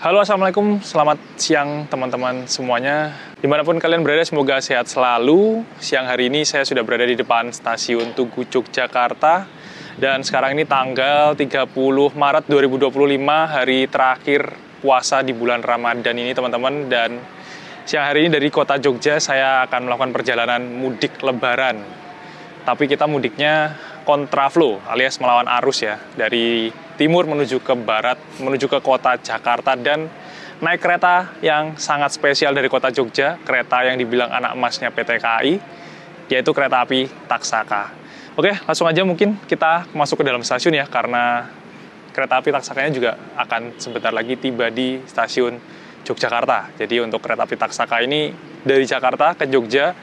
Halo, assalamualaikum, selamat siang teman-teman semuanya. Dimanapun kalian berada, semoga sehat selalu. Siang hari ini saya sudah berada di depan stasiun Tugu Yogyakarta. Dan sekarang ini tanggal 30 Maret 2025, hari terakhir puasa di bulan Ramadan ini teman-teman. Dan siang hari ini dari kota Jogja, saya akan melakukan perjalanan mudik lebaran. Tapi kita mudiknya kontraflow alias melawan arus ya, dari timur menuju ke barat, menuju ke kota Jakarta, dan naik kereta yang sangat spesial dari kota Jogja, kereta yang dibilang anak emasnya PT KAI, yaitu kereta api Taksaka. Oke, langsung aja mungkin kita masuk ke dalam stasiun ya, karena kereta api Taksakanya juga akan sebentar lagi tiba di stasiun Yogyakarta. Jadi untuk kereta api Taksaka ini dari Jakarta ke Jogja,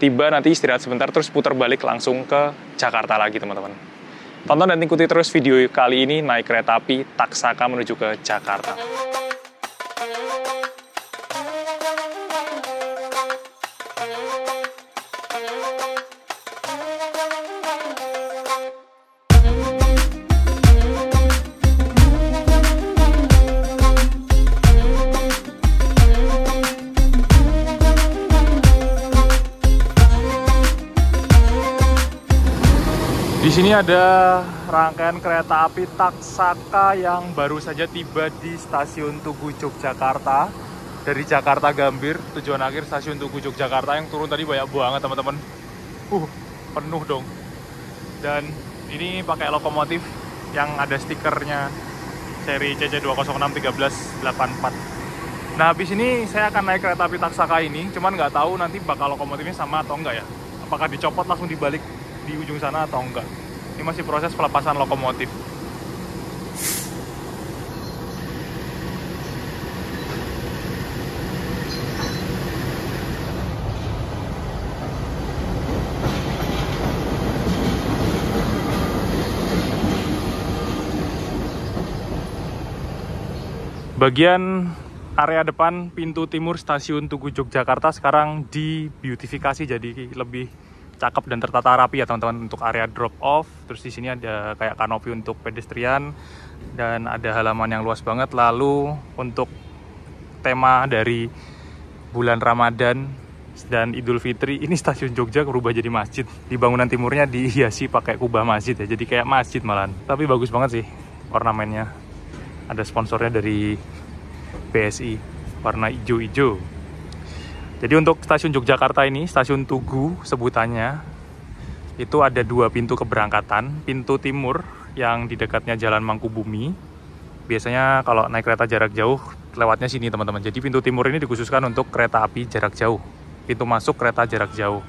tiba nanti istirahat sebentar, terus putar balik langsung ke Jakarta lagi teman-teman. Tonton dan ikuti terus video kali ini naik kereta api Taksaka menuju ke Jakarta. Di sini ada rangkaian kereta api Taksaka yang baru saja tiba di stasiun Tugu Yogyakarta. Dari Jakarta Gambir, tujuan akhir stasiun Tugu Yogyakarta. Yang turun tadi banyak banget teman-teman. Penuh dong. Dan ini pakai lokomotif yang ada stikernya seri CC206-1384. Nah, habis ini saya akan naik kereta api Taksaka ini. Cuman nggak tahu nanti bakal lokomotifnya sama atau enggak ya. Apakah dicopot langsung dibalik di ujung sana atau enggak. Ini masih proses pelepasan lokomotif. Bagian area depan pintu timur stasiun Tugu Yogyakarta sekarang di-beautifikasi jadi lebih cakep dan tertata rapi ya teman-teman, untuk area drop off. Terus di sini ada kayak kanopi untuk pedestrian dan ada halaman yang luas banget. Lalu untuk tema dari bulan Ramadan dan Idul Fitri, ini stasiun Jogja berubah jadi masjid. Di bangunan timurnya dihiasi pakai kubah masjid ya, jadi kayak masjid malahan. Tapi bagus banget sih ornamennya. Ada sponsornya dari BSI, warna hijau-hijau. Jadi untuk stasiun Yogyakarta ini, stasiun Tugu sebutannya, itu ada dua pintu keberangkatan. Pintu timur yang di dekatnya Jalan Mangkubumi. Biasanya kalau naik kereta jarak jauh, lewatnya sini teman-teman. Jadi pintu timur ini dikhususkan untuk kereta api jarak jauh. Pintu masuk kereta jarak jauh.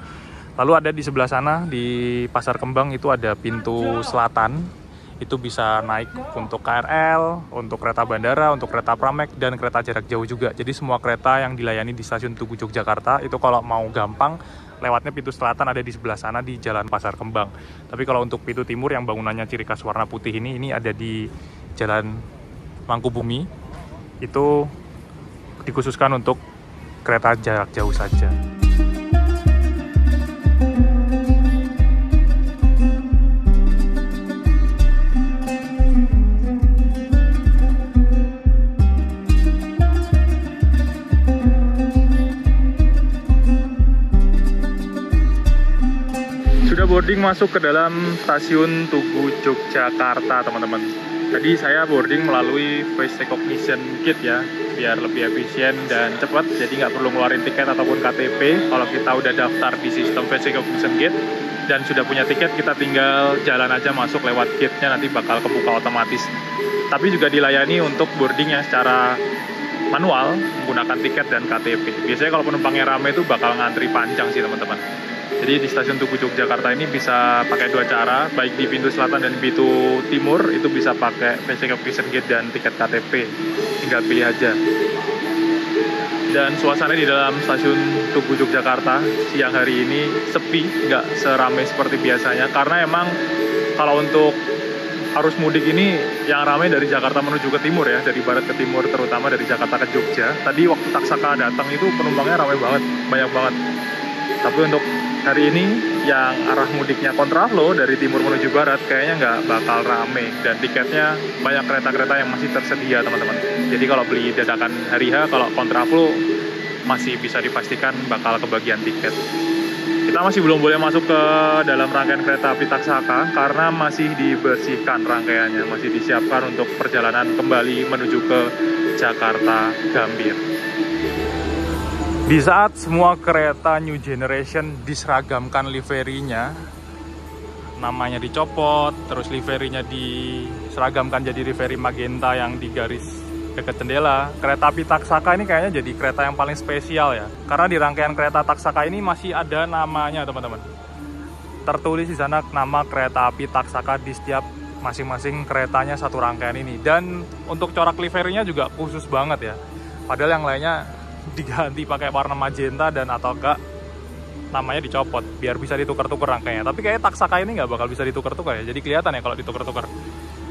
Lalu ada di sebelah sana, di Pasar Kembang, itu ada pintu selatan. Itu bisa naik untuk KRL, untuk kereta bandara, untuk kereta Pramek, dan kereta jarak jauh juga. Jadi semua kereta yang dilayani di stasiun Tugu Yogyakarta itu kalau mau gampang, lewatnya pintu selatan ada di sebelah sana di Jalan Pasar Kembang. Tapi kalau untuk pintu timur yang bangunannya ciri khas warna putih ini ada di Jalan Mangkubumi. Itu dikhususkan untuk kereta jarak jauh saja. Boarding masuk ke dalam stasiun Tugu Yogyakarta teman-teman. Tadi saya boarding melalui face recognition gate ya, biar lebih efisien dan cepat, jadi nggak perlu ngeluarin tiket ataupun KTP. Kalau kita udah daftar di sistem face recognition gate dan sudah punya tiket, kita tinggal jalan aja masuk lewat gate-nya, nanti bakal kebuka otomatis. Tapi juga dilayani untuk boardingnya secara manual menggunakan tiket dan KTP. Biasanya kalau penumpangnya ramai itu bakal ngantri panjang sih teman-teman. Jadi di stasiun Tugu Yogyakarta ini bisa pakai dua cara, baik di pintu selatan dan pintu timur itu bisa pakai face recognition gate dan tiket KTP, tinggal pilih aja. Dan suasana di dalam stasiun Tugu Yogyakarta siang hari ini sepi, nggak seramai seperti biasanya, karena emang kalau untuk arus mudik ini yang ramai dari Jakarta menuju ke timur ya, dari barat ke timur, terutama dari Jakarta ke Jogja. Tadi waktu Taksaka datang itu penumpangnya ramai banget, banyak banget. Tapi untuk hari ini yang arah mudiknya kontraflow dari timur menuju barat kayaknya nggak bakal rame, dan tiketnya banyak kereta-kereta yang masih tersedia teman-teman. Jadi kalau beli dadakan hari H, kalau kontraflow masih bisa dipastikan bakal kebagian tiket. Kita masih belum boleh masuk ke dalam rangkaian kereta api Taksaka karena masih dibersihkan rangkaiannya, masih disiapkan untuk perjalanan kembali menuju ke Jakarta Gambir. Di saat semua kereta New Generation diseragamkan liverinya, namanya dicopot, terus liverinya diseragamkan jadi livery magenta yang di garis dekat jendela, kereta api Taksaka ini kayaknya jadi kereta yang paling spesial ya. Karena di rangkaian kereta Taksaka ini masih ada namanya teman-teman. Tertulis di sana nama kereta api Taksaka di setiap masing-masing keretanya satu rangkaian ini. Dan untuk corak liverinya juga khusus banget ya. Padahal yang lainnya diganti pakai warna magenta dan atau enggak namanya dicopot biar bisa ditukar-tukar rangkaiannya. Tapi kayaknya Taksaka ini nggak bakal bisa ditukar-tukar ya. Jadi kelihatan ya kalau ditukar-tukar.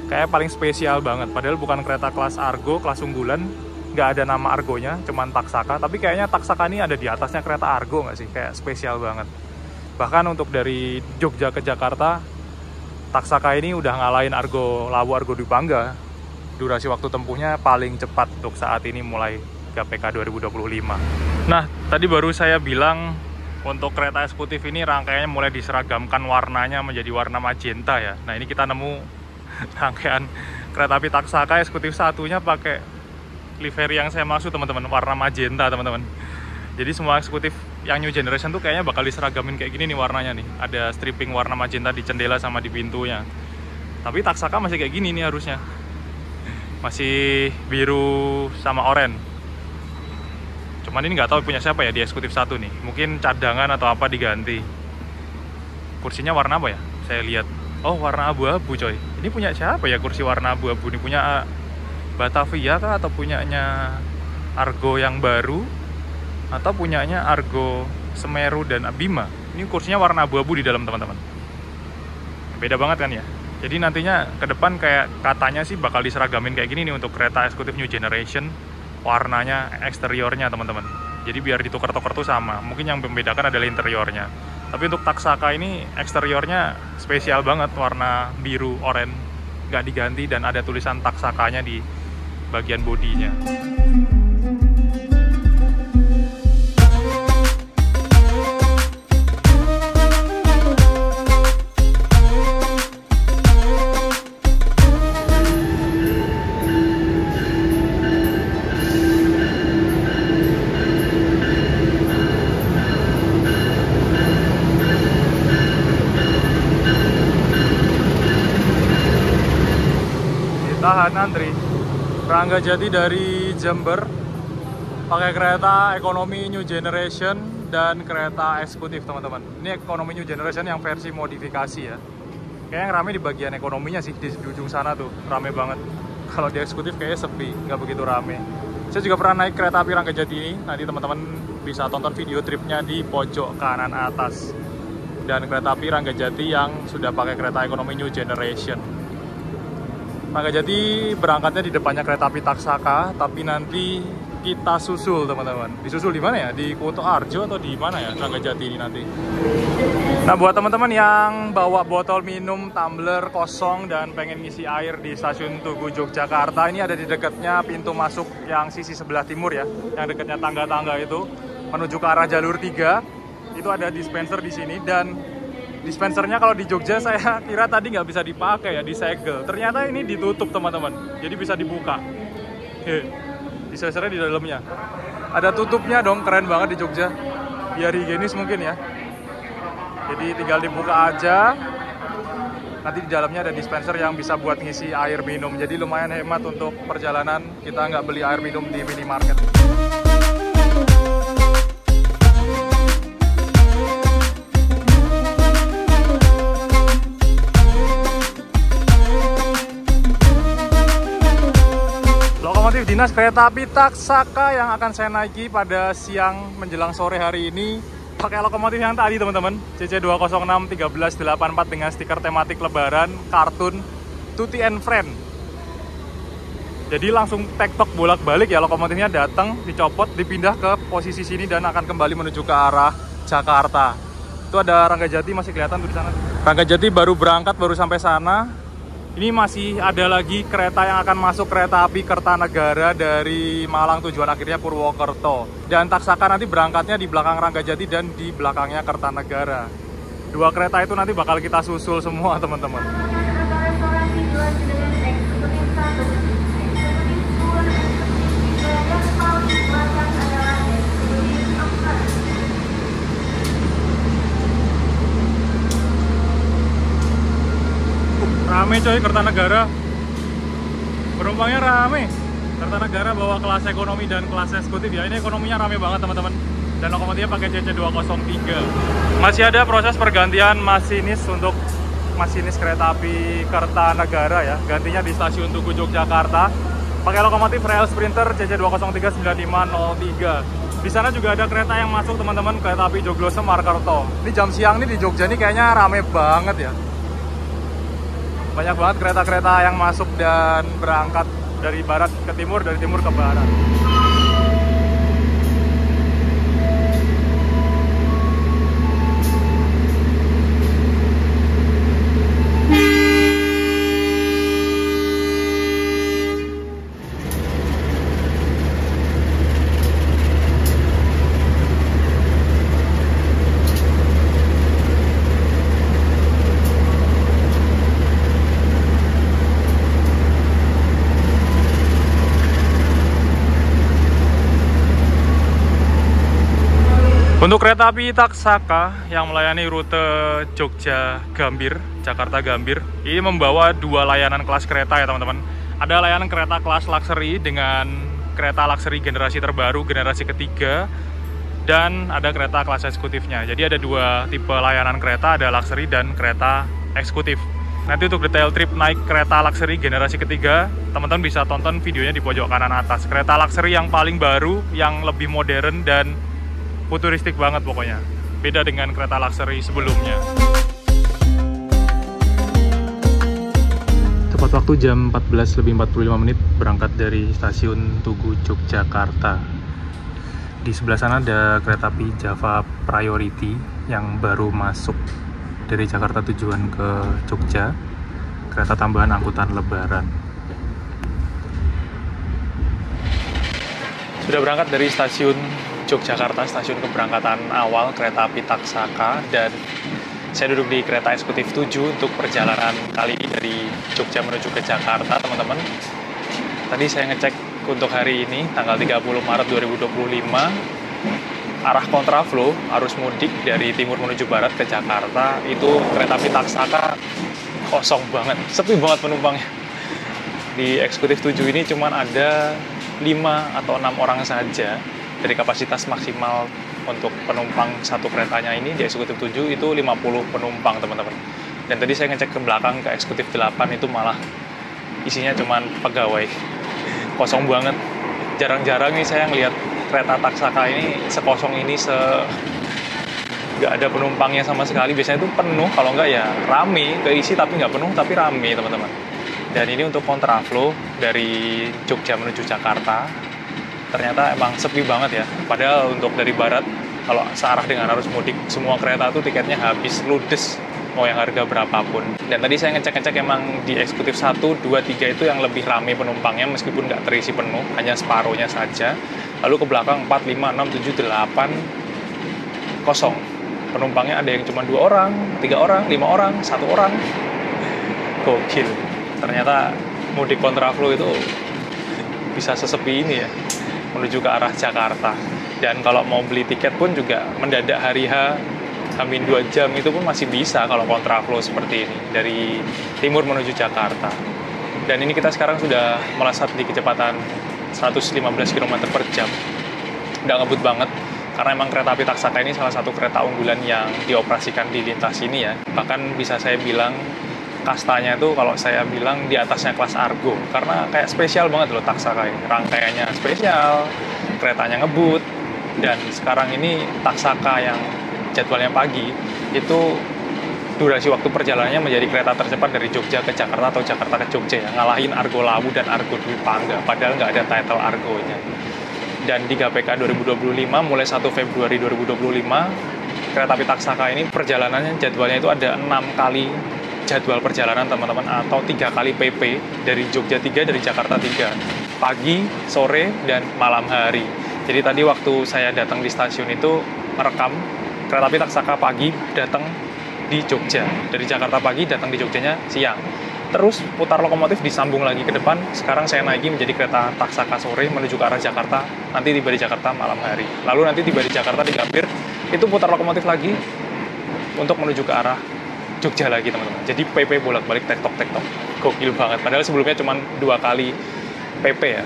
Kayak paling spesial banget. Padahal bukan kereta kelas Argo, kelas unggulan, nggak ada nama Argonya, cuman Taksaka. Tapi kayaknya Taksaka ini ada di atasnya kereta Argo nggak sih? Kayak spesial banget. Bahkan untuk dari Jogja ke Jakarta, Taksaka ini udah ngalahin Argo Lawu, Argo Dwi Pangga. Durasi waktu tempuhnya paling cepat untuk saat ini mulai GPK 2025. Nah, tadi baru saya bilang untuk kereta eksekutif ini rangkaiannya mulai diseragamkan warnanya menjadi warna magenta ya. Nah, ini kita nemu rangkaian kereta api Taksaka eksekutif satunya pakai livery yang saya maksud teman-teman, warna magenta teman-teman. Jadi semua eksekutif yang New Generation tuh kayaknya bakal diseragamin kayak gini nih warnanya nih. Ada stripping warna magenta di jendela sama di pintunya. Tapi Taksaka masih kayak gini nih harusnya. Masih biru sama oranye. Cuman ini nggak tahu punya siapa ya di eksekutif satu nih. Mungkin cadangan atau apa diganti. Kursinya warna apa ya? Saya lihat. Oh, warna abu-abu coy. Ini punya siapa ya kursi warna abu-abu? Ini punya Batavia kah? Atau punyanya Argo yang baru? Atau punyanya Argo Semeru dan Bima? Ini kursinya warna abu-abu di dalam teman-teman. Beda banget kan ya? Jadi nantinya ke depan kayak katanya sih bakal diseragamin kayak gini nih untuk kereta eksekutif New Generation. Warnanya eksteriornya teman-teman. Jadi biar ditukar-tukar tuh sama. Mungkin yang membedakan adalah interiornya. Tapi untuk Taksaka ini eksteriornya spesial banget, warna biru oranye, nggak diganti, dan ada tulisan Taksakanya di bagian bodinya. Tahan antri. Ranggajati dari Jember pakai kereta ekonomi New Generation dan kereta eksekutif teman-teman. Ini ekonomi New Generation yang versi modifikasi ya. Kayaknya yang rame di bagian ekonominya sih, di ujung sana tuh rame banget. Kalau di eksekutif kayaknya sepi, nggak begitu rame. Saya juga pernah naik kereta api Ranggajati ini. Nanti teman-teman bisa tonton video tripnya di pojok kanan atas. Dan kereta api Ranggajati yang sudah pakai kereta ekonomi New Generation. Ranggajati berangkatnya di depannya kereta api Taksaka, tapi nanti kita susul teman-teman. Disusul di mana ya? Di Kuto Arjo atau di mana ya Ranggajati ini nanti? Nah, buat teman-teman yang bawa botol minum tumbler kosong dan pengen ngisi air di stasiun Tugu Yogyakarta, ini ada di dekatnya pintu masuk yang sisi sebelah timur ya, yang dekatnya tangga-tangga itu menuju ke arah jalur 3. Itu ada dispenser di sini, dan dispensernya kalau di Jogja saya kira tadi nggak bisa dipakai ya, disegel. Ternyata ini ditutup teman-teman, jadi bisa dibuka. Dispensernya di dalamnya. Ada tutupnya dong, keren banget di Jogja. Biar higienis mungkin ya. Jadi tinggal dibuka aja. Nanti di dalamnya ada dispenser yang bisa buat ngisi air minum. Jadi lumayan hemat untuk perjalanan. Kita nggak beli air minum di minimarket. Lokomotif dinas kereta api Taksaka yang akan saya naiki pada siang menjelang sore hari ini pakai lokomotif yang tadi teman-teman, CC206 1384 dengan stiker tematik lebaran, kartun, Tutti and Friend. Jadi langsung tektok bolak-balik ya, lokomotifnya datang, dicopot, dipindah ke posisi sini dan akan kembali menuju ke arah Jakarta. Itu ada Ranggajati masih kelihatan tuh di sana. Ranggajati baru berangkat, baru sampai sana. Ini masih ada lagi kereta yang akan masuk, kereta api Kertanegara dari Malang tujuan akhirnya Purwokerto. Dan Taksaka nanti berangkatnya di belakang Ranggajati dan di belakangnya Kertanegara. Dua kereta itu nanti bakal kita susul semua teman-teman. Rame coy Kertanegara, penumpangnya rame. Kertanegara bawa kelas ekonomi dan kelas eksekutif ya. Ini ekonominya rame banget teman-teman. Dan lokomotifnya pakai CC203. Masih ada proses pergantian masinis untuk masinis kereta api Kertanegara ya. Gantinya di stasiun Tugu Yogyakarta. Pakai lokomotif Rail Sprinter CC203-9503. Di sana juga ada kereta yang masuk teman-teman, kereta api Joglo Semarkerto. Ini jam siang nih di Jogja nih kayaknya rame banget ya. Banyak banget kereta-kereta yang masuk dan berangkat dari barat ke timur, dari timur ke barat. Untuk kereta api Taksaka yang melayani rute Jogja Gambir, Jakarta Gambir, ini membawa dua layanan kelas kereta ya teman-teman. Ada layanan kereta kelas luxury dengan kereta luxury generasi terbaru, generasi ketiga, dan ada kereta kelas eksekutifnya. Jadi ada dua tipe layanan kereta, ada luxury dan kereta eksekutif. Nanti untuk detail trip naik kereta luxury generasi ketiga, teman-teman bisa tonton videonya di pojok kanan atas. Kereta luxury yang paling baru, yang lebih modern dan futuristik banget pokoknya. Beda dengan kereta luxury sebelumnya. Tepat waktu jam 14:45 berangkat dari stasiun Tugu Yogyakarta. Di sebelah sana ada kereta api Java Priority yang baru masuk dari Jakarta tujuan ke Jogja. Kereta tambahan angkutan lebaran. Sudah berangkat dari stasiun Yogyakarta, stasiun keberangkatan awal kereta api Taksaka, dan saya duduk di kereta eksekutif 7 untuk perjalanan kali ini dari Jogja menuju ke Jakarta, teman-teman. Tadi saya ngecek untuk hari ini, tanggal 30 Maret 2025, arah kontraflow, arus mudik dari timur menuju barat ke Jakarta, itu kereta api Taksaka kosong banget, sepi banget penumpangnya. Di eksekutif 7 ini cuma ada 5 atau 6 orang saja. Dari kapasitas maksimal untuk penumpang satu keretanya ini di eksekutif 7 itu 50 penumpang teman-teman. Dan tadi saya ngecek ke belakang ke eksekutif 8 itu malah isinya cuman pegawai. Kosong banget. Jarang-jarang nih saya ngelihat kereta Taksaka ini sekosong ini, nggak ada penumpangnya sama sekali. Biasanya itu penuh, kalau nggak ya rame, keisi tapi nggak penuh tapi rame teman-teman. Dan ini untuk kontraflow dari Jogja menuju Jakarta. Ternyata emang sepi banget ya. Padahal untuk dari barat, kalau searah dengan arus mudik, semua kereta tuh tiketnya habis, ludes, mau yang harga berapapun. Dan tadi saya ngecek-ngecek emang di eksekutif 1, 2, 3 itu yang lebih ramai penumpangnya, meskipun nggak terisi penuh, hanya separuhnya saja. Lalu ke belakang 4, 5, 6, 7, 8, kosong. Penumpangnya ada yang cuma 2 orang, 3 orang, 5 orang, 1 orang. Gokil. Ternyata mudik kontraflow itu bisa sesepi ini ya, menuju ke arah Jakarta. Dan kalau mau beli tiket pun juga mendadak hari H, Hamin 2 jam itu pun masih bisa kalau kontraflow seperti ini dari timur menuju Jakarta. Dan ini kita sekarang sudah melesat di kecepatan 115 km per jam. Nggak ngebut banget, karena emang kereta api Taksaka ini salah satu kereta unggulan yang dioperasikan di lintas ini ya. Bahkan bisa saya bilang kastanya itu kalau saya bilang di atasnya kelas Argo, karena kayak spesial banget loh Taksaka ini. Rangkaiannya spesial, keretanya ngebut, dan sekarang ini Taksaka yang jadwalnya pagi itu durasi waktu perjalanannya menjadi kereta tercepat dari Jogja ke Jakarta atau Jakarta ke Jogja ya, ngalahin Argo Lawu dan Argo Dwi Pangga, padahal nggak ada title Argonya. Dan di GPK 2025 mulai 1 Februari 2025 kereta api Taksaka ini perjalanannya jadwalnya itu ada 6 kali jadwal perjalanan teman-teman, atau 3 kali PP dari Jogja 3, dari Jakarta 3, pagi, sore, dan malam hari. Jadi tadi waktu saya datang di stasiun itu merekam kereta api Taksaka pagi datang di Jogja, dari Jakarta pagi datang di Jogjanya siang. Terus putar lokomotif disambung lagi ke depan. Sekarang saya naiki menjadi kereta Taksaka sore menuju ke arah Jakarta. Nanti tiba di Jakarta malam hari. Lalu nanti tiba di Jakarta di Gambir, itu putar lokomotif lagi untuk menuju ke arah Jogja lagi teman-teman. Jadi PP bolak-balik tektok-tektok. Gokil banget. Padahal sebelumnya cuma 2 kali PP ya.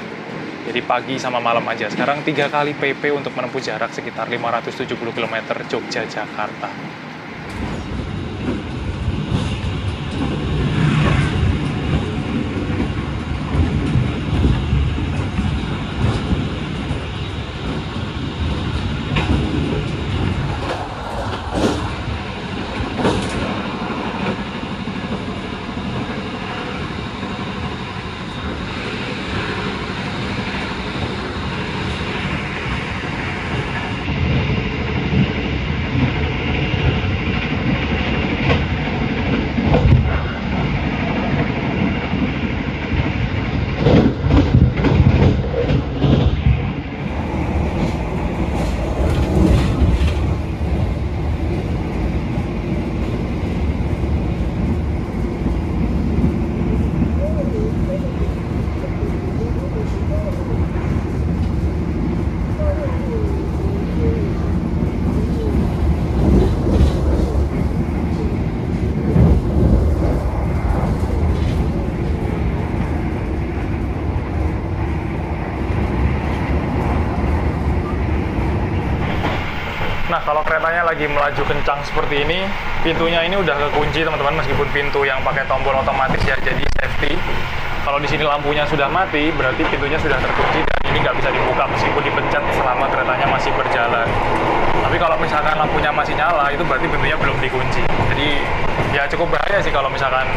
Jadi pagi sama malam aja. Sekarang 3 kali PP untuk menempuh jarak sekitar 570 km Jogja-Jakarta. Nah, kalau keretanya lagi melaju kencang seperti ini, pintunya ini udah kekunci teman-teman, meskipun pintu yang pakai tombol otomatis ya, jadi safety. Kalau di sini lampunya sudah mati, berarti pintunya sudah terkunci dan ini nggak bisa dibuka meskipun dipencet selama keretanya masih berjalan. Tapi kalau misalkan lampunya masih nyala, itu berarti pintunya belum dikunci. Jadi ya cukup bahaya sih kalau misalkan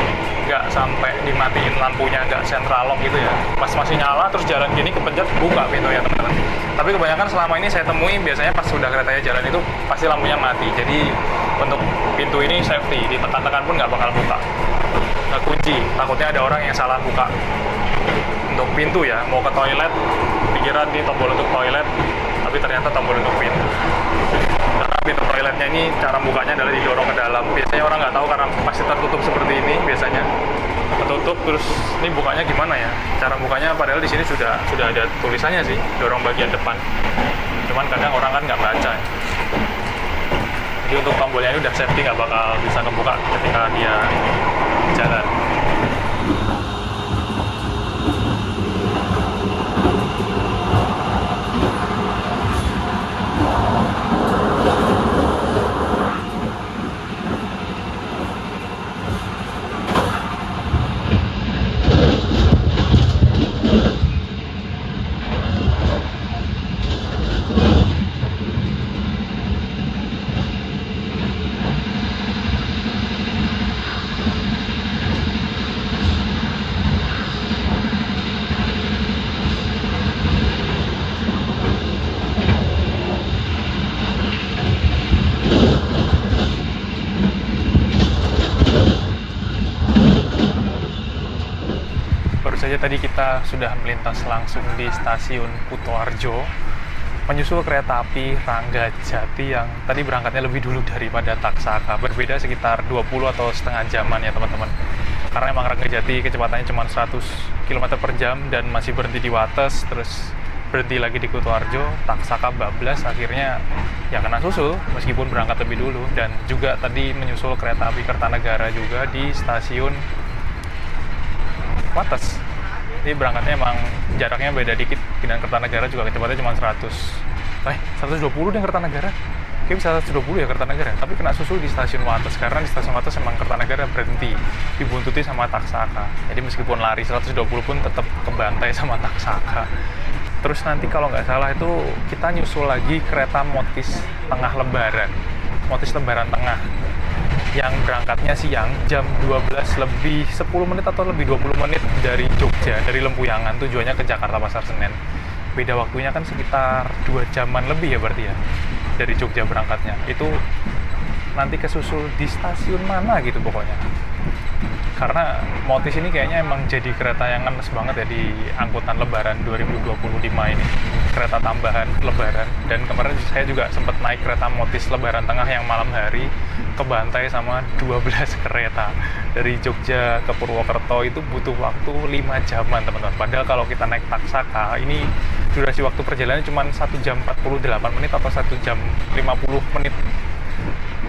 nggak sampai dimatiin lampunya, nggak central lock gitu ya. Pas masih nyala, terus jalan gini kepencet, buka pintunya teman-teman. Tapi kebanyakan selama ini saya temui, biasanya pas sudah keretanya jalan itu pasti lampunya mati. Jadi untuk pintu ini safety, ditekan-tekan pun nggak bakal buka. Nggak kunci, takutnya ada orang yang salah buka. Untuk pintu ya, mau ke toilet, pikiran di tombol untuk toilet, tapi ternyata tombol untuk pintu. Karena pintu toiletnya ini cara bukanya adalah didorong ke dalam. Biasanya orang nggak tahu karena masih tertutup seperti ini biasanya. Tertutup, terus ini bukanya gimana ya? Cara bukanya padahal di sini sudah ada tulisannya sih, dorong bagian depan. Cuman kadang orang kan nggak baca. Jadi untuk tombolnya ini udah safety, nggak bakal bisa kebuka ketika dia jalan. Saja tadi kita sudah melintas langsung di stasiun Kutoarjo, menyusul kereta api Ranggajati yang tadi berangkatnya lebih dulu daripada Taksaka. Berbeda sekitar 20 atau setengah jaman ya teman-teman. Karena emang Ranggajati kecepatannya cuma 100 km per jam dan masih berhenti di Wates, terus berhenti lagi di Kutoarjo. Taksaka bablas, akhirnya ya kena susul meskipun berangkat lebih dulu. Dan juga tadi menyusul kereta api Kertanegara juga di stasiun Wates. Ini berangkatnya emang jaraknya beda dikit, dengan Kertanegara juga kecepatannya cuma 120 deh Kertanegara. Kayak bisa 120 ya Kertanegara, tapi kena susul di stasiun Wates, karena di stasiun Wates emang Kertanegara berhenti, dibuntuti sama Taksaka. Jadi meskipun lari 120 pun tetap kebantai sama Taksaka. Terus nanti kalau nggak salah itu kita nyusul lagi kereta Motis Tengah Lebaran, Motis Lebaran Tengah, yang berangkatnya siang jam 12 lebih 10 menit atau lebih 20 menit dari Jogja, dari Lempuyangan, tujuannya ke Jakarta Pasar Senen. Beda waktunya kan sekitar 2 jaman lebih ya berarti ya, dari Jogja berangkatnya. Itu nanti kesusul di stasiun mana gitu pokoknya. Karena Motis ini kayaknya emang jadi kereta yang ngenes banget ya di angkutan Lebaran 2025 ini. Kereta tambahan Lebaran. Dan kemarin saya juga sempat naik kereta Motis Lebaran Tengah yang malam hari, kebantai sama 12 kereta. Dari Jogja ke Purwokerto itu butuh waktu 5 jaman teman-teman. Padahal kalau kita naik Taksaka, ini durasi waktu perjalanan cuma 1 jam 48 menit atau 1 jam 50 menit.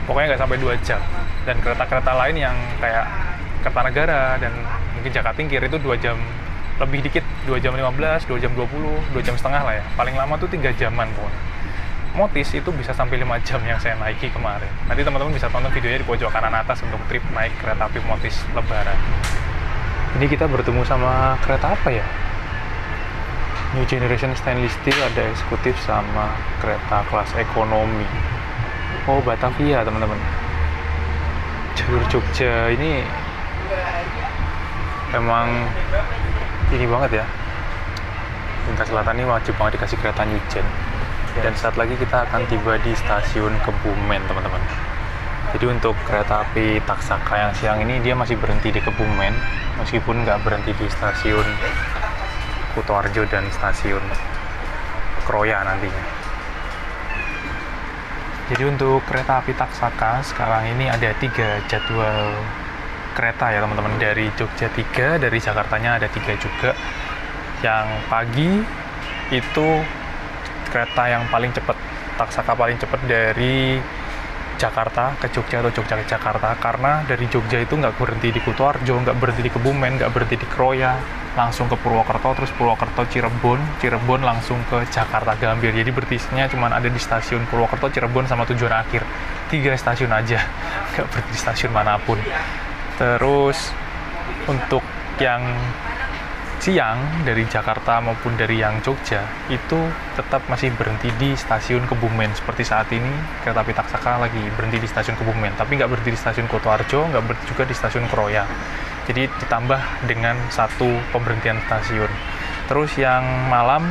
Pokoknya nggak sampai 2 jam. Dan kereta-kereta lain yang kayak Kertanegara dan mungkin Jakatingkir itu 2 jam lebih dikit, 2 jam 15, 2 jam 20, 2 jam setengah lah ya. Paling lama tuh 3 jaman pokoknya. Motis itu bisa sampai 5 jam yang saya naiki kemarin. Nanti teman-teman bisa tonton videonya di pojok kanan atas untuk trip naik kereta api Motis Lebaran. Ini kita bertemu sama kereta apa ya? New Generation Stainless Steel, ada eksekutif sama kereta kelas ekonomi. Oh, Batavia teman-teman. Jalur Jogja ini emang ini banget ya. Lintas Selatan ini wajib banget dikasih kereta New Gen. Dan saat lagi kita akan tiba di stasiun Kebumen teman-teman. Jadi untuk kereta api Taksaka yang siang ini dia masih berhenti di Kebumen, meskipun nggak berhenti di stasiun Kutoarjo dan stasiun Kroya nantinya. Jadi untuk kereta api Taksaka sekarang ini ada 3 jadwal kereta ya teman-teman. Dari Jogja 3, dari Jakartanya ada 3 juga. Yang pagi itu kereta yang paling cepat, Taksaka paling cepat dari Jakarta ke Jogja atau Jogja ke Jakarta, karena dari Jogja itu nggak berhenti di Kutoarjo, nggak berhenti di Kebumen, nggak berhenti di Kroya, langsung ke Purwokerto, terus Purwokerto Cirebon langsung ke Jakarta Gambir. Jadi berhentinya cuma ada di stasiun Purwokerto, Cirebon sama tujuan akhir. 3 stasiun aja, nggak berhenti di stasiun manapun. Terus untuk yang siang dari Jakarta maupun dari yang Jogja itu tetap masih berhenti di stasiun Kebumen. Seperti saat ini kereta api Taksaka lagi berhenti di stasiun Kebumen, tapi nggak berhenti di stasiun Kutoarjo, nggak berhenti juga di stasiun Kroya. Jadi ditambah dengan 1 pemberhentian stasiun. Terus yang malam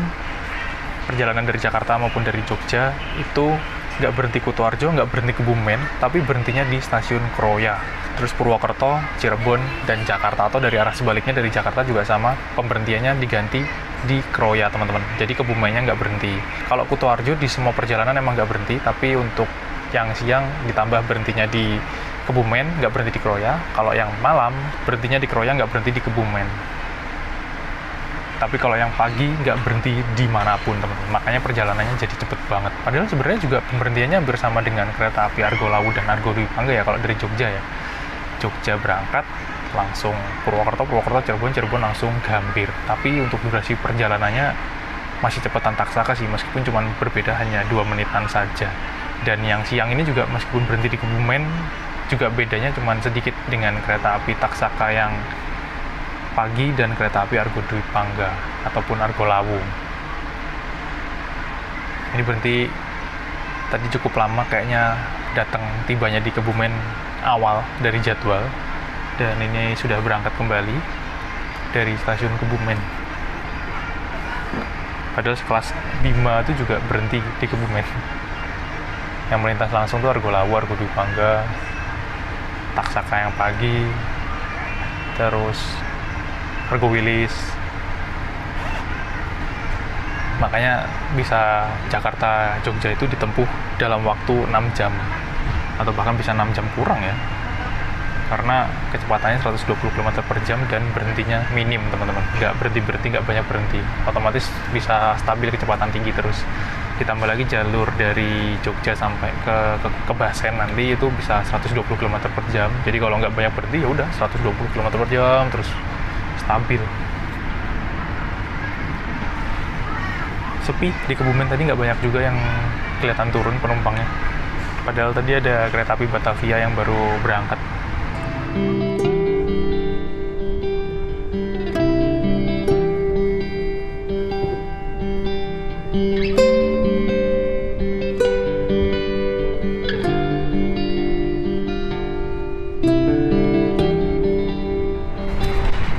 perjalanan dari Jakarta maupun dari Jogja itu nggak berhenti Kutoarjo, nggak berhenti Kebumen, tapi berhentinya di stasiun Kroya. Terus Purwokerto, Cirebon, dan Jakarta, atau dari arah sebaliknya dari Jakarta juga sama, pemberhentiannya diganti di Kroya teman-teman. Jadi Kebumennya nggak berhenti. Kalau Kutoarjo di semua perjalanan emang nggak berhenti, tapi untuk yang siang ditambah berhentinya di Kebumen, nggak berhenti di Kroya. Kalau yang malam berhentinya di Kroya, nggak berhenti di Kebumen. Tapi kalau yang pagi nggak berhenti dimanapun teman-teman. Makanya perjalanannya jadi cepet banget. Padahal sebenarnya juga pemberhentiannya bersama dengan kereta api Argo Lawu dan Argo Dwi Pangga ya kalau dari Jogja ya. Jogja berangkat langsung Purwokerto, Cirebon langsung Gambir. Tapi untuk durasi perjalanannya masih cepatan Taksaka sih, meskipun cuma berbeda hanya 2 menitan saja. Dan yang siang ini juga meskipun berhenti di Kebumen, juga bedanya cuma sedikit dengan kereta api Taksaka yang pagi dan kereta api Argo Dwi Pangga ataupun Argo Lawu. Ini berhenti tadi cukup lama, kayaknya datang tibanya di Kebumen awal dari jadwal, dan ini sudah berangkat kembali dari stasiun Kebumen. Padahal sekelas Bima itu juga berhenti di Kebumen. Yang melintas langsung tuh Argo Lawu, Argo Dwi Pangga, Taksaka yang pagi, terus Argo Wilis. Makanya bisa Jakarta Jogja itu ditempuh dalam waktu 6 jam atau bahkan bisa 6 jam kurang ya, karena kecepatannya 120 km per jam dan berhentinya minim teman-teman, nggak berhenti, nggak banyak berhenti, otomatis bisa stabil kecepatan tinggi terus. Ditambah lagi jalur dari Jogja sampai ke Basen nanti itu bisa 120 km per jam, jadi kalau nggak banyak berhenti ya udah 120 km per jam terus stabil. Sepi di Kebumen tadi, nggak banyak juga yang kelihatan turun penumpangnya. Padahal tadi ada kereta api Batavia yang baru berangkat.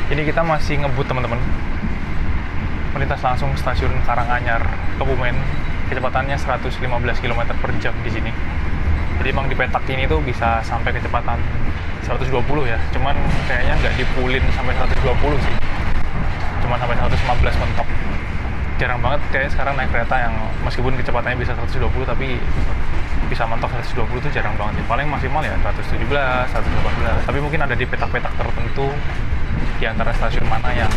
Ini kita masih ngebut teman-teman. Melintas langsung stasiun Karanganyar, Kebumen. Kecepatannya 115 km per jam di sini. Jadi emang di petak ini tuh bisa sampai kecepatan 120 ya, cuman kayaknya nggak dipulin sampai 120 sih, cuman sampai 115 mentok. Jarang banget kayak sekarang naik kereta yang meskipun kecepatannya bisa 120 tapi bisa mentok 120 itu jarang banget. Paling maksimal ya 117, 118. Tapi mungkin ada di petak-petak tertentu di antara stasiun mana yang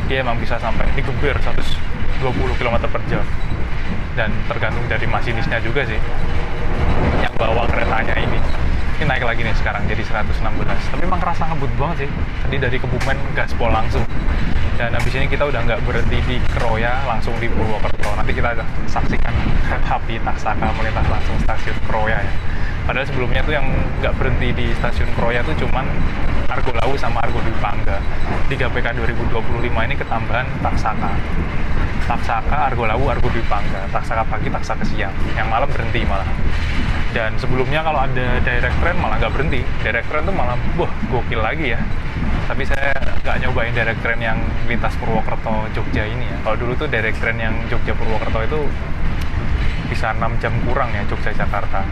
dia emang bisa sampai digebir 120 km per jam. Dan tergantung dari masinisnya juga sih yang bawa keretanya ini. Ini naik lagi nih sekarang jadi 116. Tapi emang kerasa ngebut banget sih. Tadi dari Kebumen gaspol langsung. Dan habis ini kita udah nggak berhenti di Kroya, langsung di Purwokerto. Nanti kita saksikan kereta api Taksaka melintas langsung stasiun Kroya ya. Padahal sebelumnya tuh yang nggak berhenti di stasiun Kroya tuh cuman Argo Lawu sama Argo Dwi Pangga. Di GPK 2025 ini ketambahan Taksaka. Taksaka, Argo Lawu, Argo Dwi Pangga. Taksaka pagi, Taksaka siang. Yang malam berhenti malah. Dan sebelumnya kalau ada direct train malah nggak berhenti. Direct train tuh malah, wah gokil lagi ya. Tapi saya nggak nyobain direct train yang lintas Purwokerto Jogja ini ya. Kalau dulu tuh direct train yang Jogja Purwokerto itu bisa 6 jam kurang ya, Jogja Jakarta.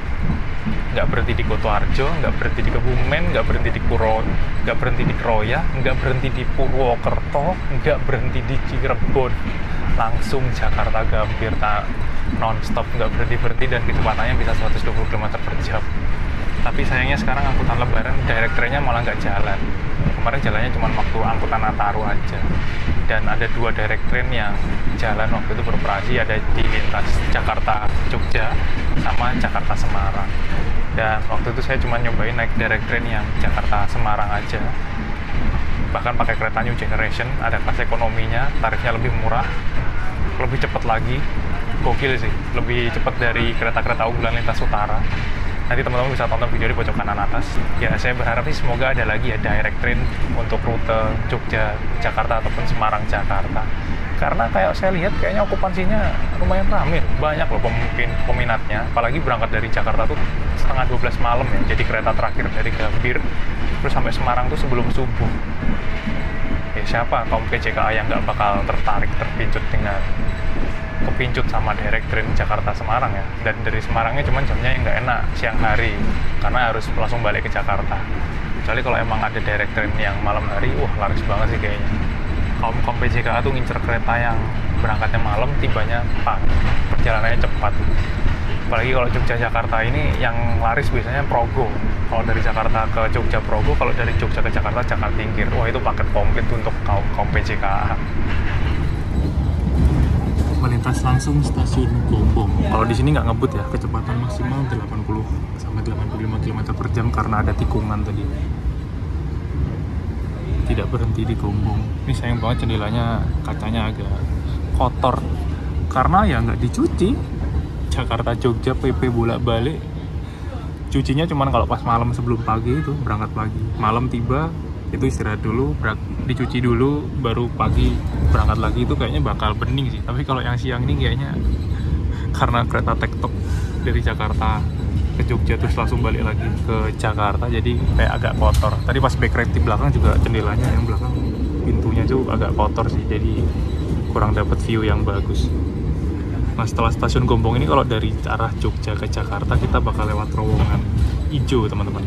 Nggak berhenti di Kotoarjo, nggak berhenti di Kebumen, nggak berhenti di nggak berhenti di Kroya, nggak berhenti di Purwokerto, nggak berhenti di Cirebon, langsung Jakarta Gambir non-stop, nggak berhenti dan kecepatannya bisa 120 km per jam. Tapi sayangnya sekarang angkutan lebaran direct train-nya malah nggak jalan. Kemarin jalannya cuma waktu angkutan Nataru aja. Dan ada 2 direct train yang jalan waktu itu beroperasi, ada di lintas Jakarta Jogja sama Jakarta Semarang. Dan waktu itu saya cuma nyobain naik direct train yang Jakarta Semarang aja. Bahkan pakai kereta New Generation, ada kelas ekonominya, tarifnya lebih murah, lebih cepat lagi. Gokil sih, lebih cepat dari kereta-kereta unggulan lintas utara. Nanti teman-teman bisa tonton video di pojok kanan atas. Ya, saya berharap sih semoga ada lagi ya direct train untuk rute Jogja Jakarta ataupun Semarang Jakarta. Karena kayak saya lihat kayaknya okupansinya lumayan ramai, banyak loh peminatnya. Apalagi berangkat dari Jakarta tuh setengah 12 malam ya. Jadi kereta terakhir dari Gambir terus sampai Semarang tuh sebelum subuh. Ya siapa kaum PJKA yang nggak bakal tertarik kepincut sama direct train Jakarta Semarang ya. Dan dari Semarangnya cuman jamnya yang nggak enak siang hari karena harus langsung balik ke Jakarta. Kecuali kalau emang ada direct train yang malam hari, wah laris banget sih kayaknya. Kaum PJKA tuh ngincer kereta yang berangkatnya malam, tibanya pagi, perjalanannya cepat. Apalagi kalau Jogja Jakarta ini yang laris biasanya Progo. Kalau dari Jakarta ke Jogja Progo, kalau dari Jogja ke Jakarta Jakarta Tingkir. Wah itu paket komplit untuk kaum PJKA. Melintas langsung stasiun Gombong. Kalau di sini nggak ngebut ya, kecepatan maksimal 80 sampai 85 km per jam karena ada tikungan tadi. Tidak berhenti di Gombong. Ini sayang banget jendelanya, kacanya agak kotor karena ya nggak dicuci. Jakarta Jogja PP bolak-balik. Cucinya cuman kalau pas malam sebelum pagi itu berangkat pagi. Malam tiba itu istirahat dulu, dicuci dulu, baru pagi berangkat lagi. Itu kayaknya bakal bening sih. Tapi kalau yang siang ini kayaknya karena kereta tektok dari Jakarta ke Jogja terus langsung balik lagi ke Jakarta, jadi kayak agak kotor. Tadi pas backride di belakang juga jendelanya yang belakang pintunya tuh agak kotor sih, jadi kurang dapat view yang bagus. Nah setelah stasiun Gombong ini kalau dari arah Jogja ke Jakarta kita bakal lewat terowongan hijau teman-teman.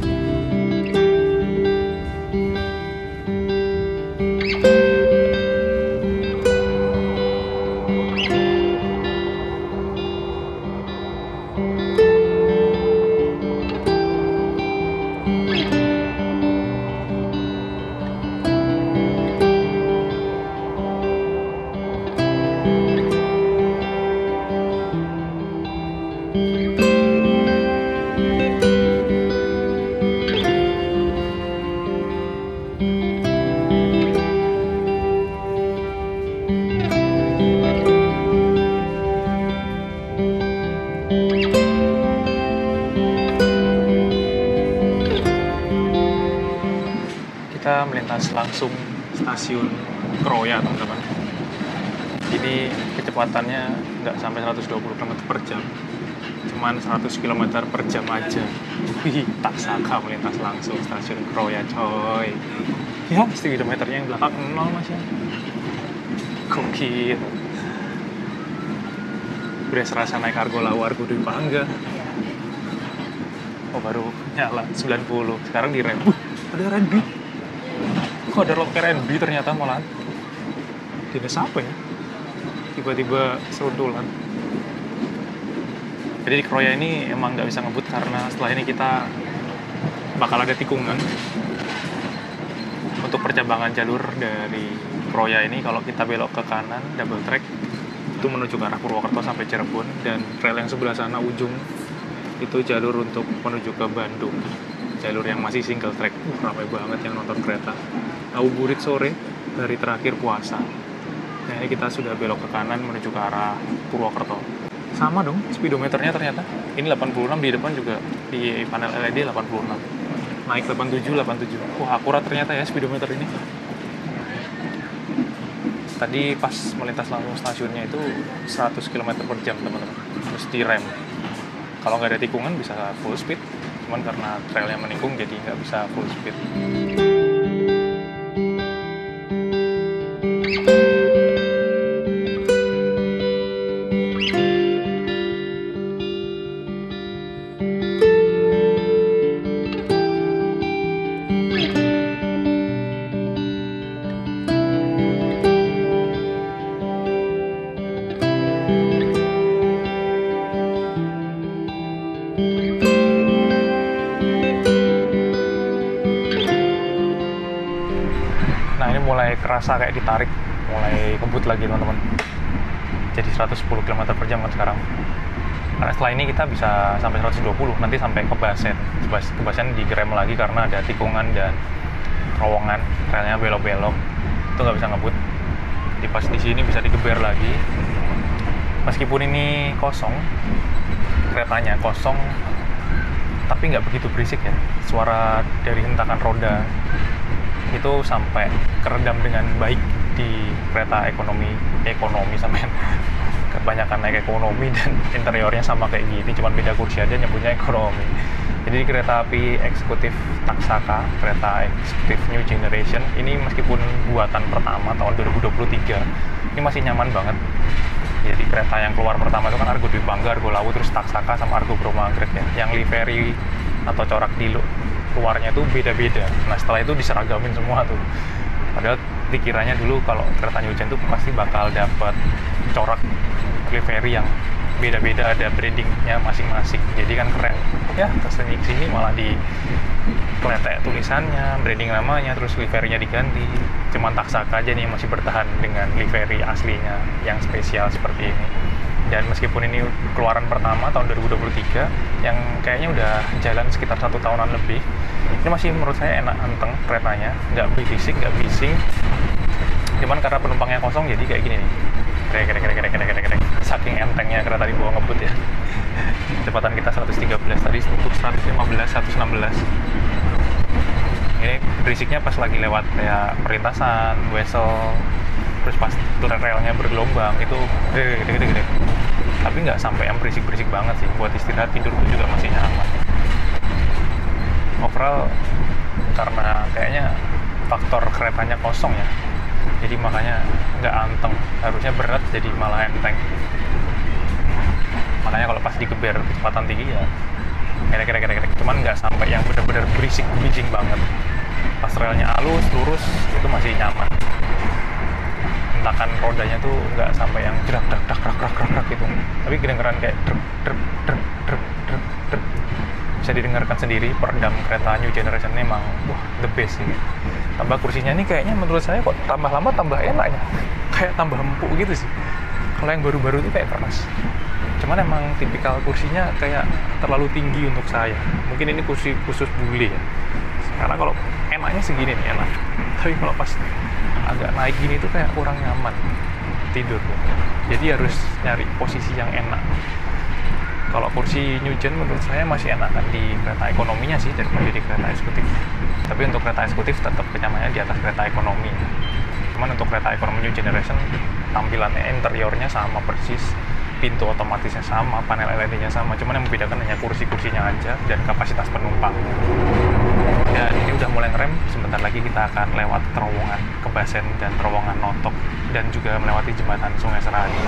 Kita melintas langsung stasiun Kroya teman-teman. Jadi kecepatannya nggak sampai 120 km per jam, cuman 100 km per jam aja. Wih, Taksaka melintas langsung stasiun Kroya coy. Ya, speedometernya yang belakang 0 mas ya. Gokil. Beres rasa naik Argo Lawu, Argo Dwi Pangga. Oh, baru nyala 90. Sekarang direm. Ada R&B. Kok ada rock R&B ternyata malah. Dinas apa ya? Tiba-tiba seruntulan. Jadi di Kroya ini emang nggak bisa ngebut karena setelah ini kita bakal ada tikungan. Untuk percabangan jalur dari Kroya ini, kalau kita belok ke kanan double track itu menuju ke arah Purwokerto sampai Cirebon, dan rel yang sebelah sana ujung itu jalur untuk menuju ke Bandung, jalur yang masih single track. Ramai banget yang nonton kereta. Ngabuburit sore hari terakhir puasa. Nah, ini kita sudah belok ke kanan menuju ke arah Purwokerto. Sama dong speedometernya ternyata. Ini 86, di depan juga di panel LED 86. Naik 87. Wah, akurat ternyata ya speedometer ini. Tadi pas melintas langsung stasiunnya itu 100 km per jam, teman-teman. Terus direm. Kalau nggak ada tikungan bisa full speed. Cuman karena trailnya menikung jadi nggak bisa full speed. Nah, ini mulai kerasa kayak ditarik, mulai kebut lagi teman-teman. Jadi 110 km per jam kan sekarang. Karena setelah ini kita bisa sampai 120, nanti sampai ke Basen. Ke Basen digerem lagi karena ada tikungan dan terowongan, relnya belok-belok. Itu nggak bisa ngebut. Jadi pas di sini bisa digeber lagi. Meskipun ini kosong, keretanya kosong, tapi nggak begitu berisik ya. Suara dari hentakan roda itu sampai keredam dengan baik di kereta ekonomi sampai kebanyakan naik ekonomi dan interiornya sama kayak gini, cuman beda kursi aja nyebutnya ekonomi. Jadi di kereta api eksekutif Taksaka, kereta eksekutif New Generation ini meskipun buatan pertama tahun 2023 ini masih nyaman banget. Jadi kereta yang keluar pertama itu kan Argo Dwi Bangga, Argo Lawu, terus Taksaka sama Argo Bromo Anggrek ya. Yang livery atau corak di keluarnya tuh beda-beda. Nah, setelah itu diseragamin semua tuh. Padahal dikiranya dulu kalau kereta New Gen tuh pasti bakal dapat corak livery yang beda-beda, ada brandingnya masing-masing. Jadi kan keren. Ya, kesini malah di kletek tulisannya, branding namanya, terus liverynya diganti. Cuman Taksaka aja nih yang masih bertahan dengan livery aslinya yang spesial seperti ini. Dan meskipun ini keluaran pertama tahun 2023 yang kayaknya udah jalan sekitar 1 tahunan lebih, ini masih menurut saya enak, anteng keretanya, nggak berisik, nggak bising. Cuman karena penumpangnya kosong jadi kayak gini nih, krek. Saking entengnya kereta dibawa ngebut ya. Kecepatan kita 113, tadi untuk 115, 116. Ini berisiknya pas lagi lewat ya perlintasan, wesel, terus pas relnya bergelombang itu gede. Tapi nggak sampai yang berisik-berisik banget sih. Buat istirahat tidur pun juga masih nyaman. Overall karena kayaknya faktor keretanya kosong ya, jadi makanya nggak anteng. Harusnya berat jadi malah enteng. Makanya kalau pas digeber kecepatan tinggi ya krek. Cuman nggak sampai yang benar-benar berisik bijing banget. Pas relnya halus lurus itu masih nyaman. Hentakan rodanya tuh nggak sampai yang jerak gitu, tapi kedengeran kayak drep. Bisa didengarkan sendiri. Peredam kereta New Generation ini emang wah the best sih. Tambah kursinya ini kayaknya menurut saya kok tambah lama tambah enaknya, kayak tambah empuk gitu sih. Kalau yang baru-baru itu kayak keras. Cuman emang tipikal kursinya kayak terlalu tinggi untuk saya. Mungkin ini kursi khusus bule ya. Karena kalau enaknya segini nih enak, tapi kalau pas agak naik gini tuh kayak kurang nyaman tidur. Jadi harus nyari posisi yang enak. Kalau kursi New Gen menurut saya masih enakan di kereta ekonominya sih daripada di kereta eksekutif. Tapi untuk kereta eksekutif tetap kenyamanannya di atas kereta ekonomi. Cuman untuk kereta ekonomi New Generation tampilannya interiornya sama persis, pintu otomatisnya sama, panel LED-nya sama, cuman yang membedakan hanya kursi-kursinya aja dan kapasitas penumpang. Dan ini udah mulai ngerem, sebentar lagi kita akan lewat terowongan Kebasen dan terowongan Notok dan juga melewati jembatan Sungai Serani.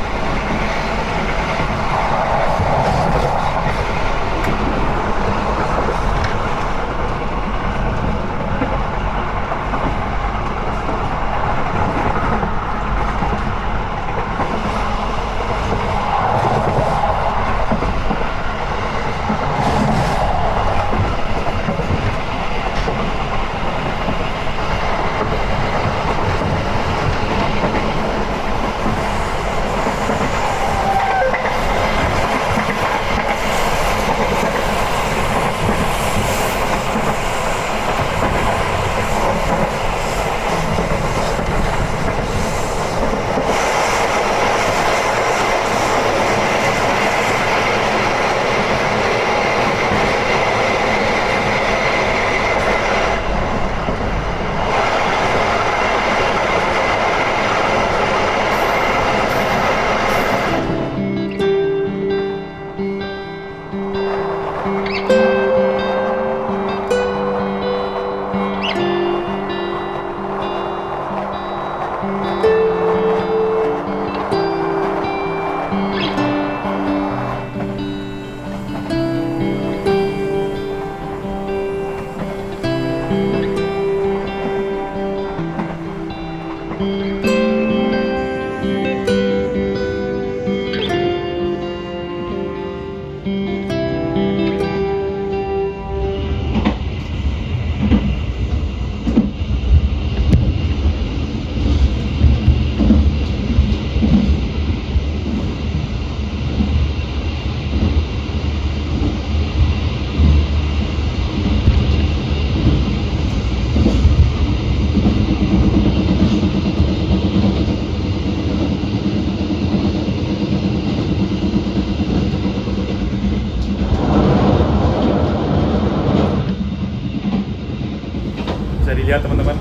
Bisa dilihat teman-teman,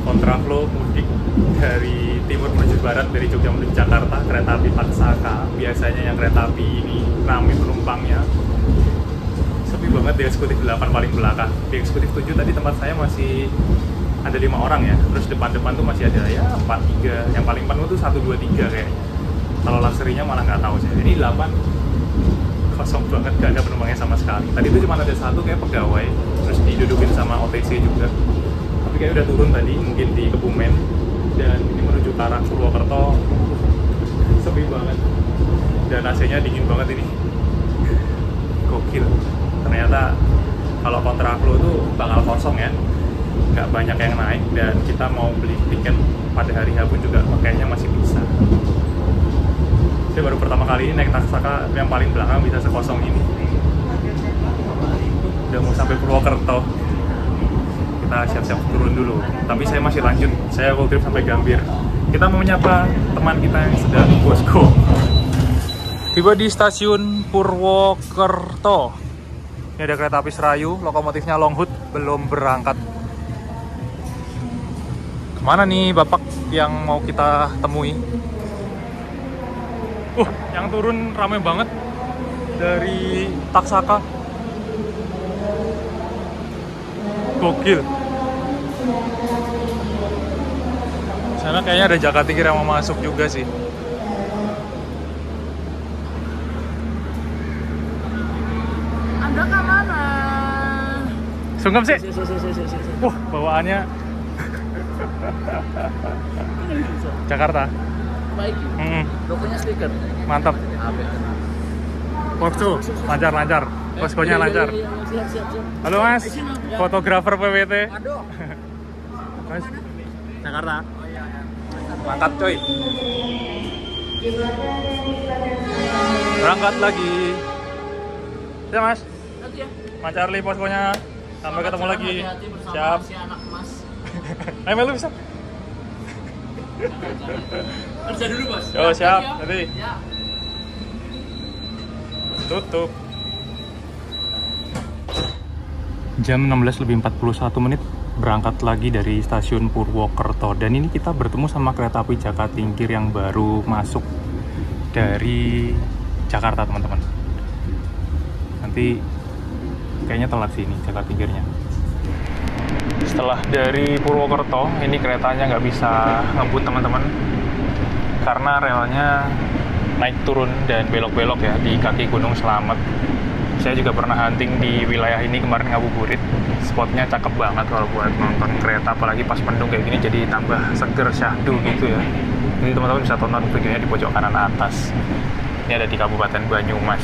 kontraflow mudik dari timur menuju barat, dari Jogja menuju Jakarta, kereta api Paksaka. Biasanya yang kereta api ini ramai penumpangnya, sepi banget di eksekutif 8 paling belakang. Di eksekutif 7 tadi tempat saya masih ada 5 orang ya, terus depan-depan tuh masih ada ya 4-3, yang paling penuh tuh 1-2-3 kayaknya. Kalau luxury-nya malah nggak tahu sih. Ini 8 kosong banget, gak ada penumpangnya sama sekali. Tadi tuh cuma ada satu kayak pegawai, terus didudukin sama OTC juga. Tapi kayak udah turun tadi, mungkin di Kebumen. Dan ini menuju ke arah Purwokerto, sepi banget. Dan AC-nya dingin banget ini. Gokil. Ternyata kalau kontraflow tuh bakal kosong ya, nggak banyak yang naik. Dan kita mau beli tiket pada hari H pun juga kayaknya masih bisa. Saya baru pertama kali ini naik Paksaka yang paling belakang bisa sekosong ini. Udah mau sampai Purwokerto, kita siap-siap turun dulu. Tapi saya masih lanjut, saya road trip sampai Gambir. Kita mau menyapa teman kita yang sedang bosko. Tiba di stasiun Purwokerto. Ini ada kereta api Serayu, lokomotifnya Longhut, belum berangkat. Kemana nih bapak yang mau kita temui? Yang turun ramai banget dari Paksaka. Gokil. Sana kayaknya ada Jakatingkir yang mau masuk juga sih. Anda ke mana? Sungkem sih. Bawaannya Jakarta. Baik. Logonya stiker. Mantap. Posko lancar. Poskonya lancar. Siap. Halo Mas, fotografer PWT. Aduh. Mas, Jakarta. Mantap coy. Berangkat lagi. Ya Mas. Nanti ya. Mas Charlie poskonya. Sampai ketemu lagi. Siap. Si anak Mas. Ayo Melu bisa. Kerja dulu Bos. Oh siap. Nanti. Ya. Tutup. Jam 16:41 berangkat lagi dari stasiun Purwokerto. Dan ini kita bertemu sama kereta api Jakatingkir yang baru masuk dari Jakarta teman-teman. Nanti kayaknya telat sih ini Jakatingkirnya. Setelah dari Purwokerto, ini keretanya nggak bisa ngebut teman-teman, karena relnya naik turun dan belok-belok ya di kaki Gunung Slamet. Saya juga pernah hunting di wilayah ini kemarin, ngabuburit. Spotnya cakep banget kalau buat nonton kereta, apalagi pas mendung kayak gini, jadi tambah seger syahdu gitu ya. Jadi teman-teman bisa tonton videonya di pojok kanan atas. Ini ada di Kabupaten Banyumas.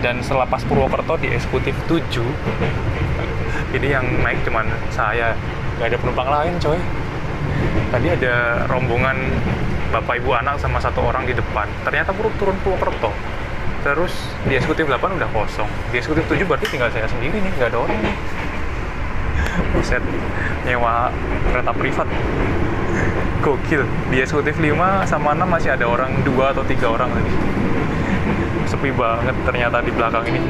Dan setelah pas Purwokerto di eksekutif 7, ini yang naik cuman saya, nggak ada penumpang lain coy. Tadi ada rombongan bapak ibu anak sama satu orang di depan, ternyata turun Purwokerto. Terus di eksekutif 8 udah kosong, di eksekutif 7 berarti tinggal saya sendiri nih, nggak ada orang nih. Buset, nyewa kereta privat. Gokil, di eksekutif 5 sama 6 masih ada orang 2 atau 3 orang tadi. Sepi banget ternyata di belakang ini.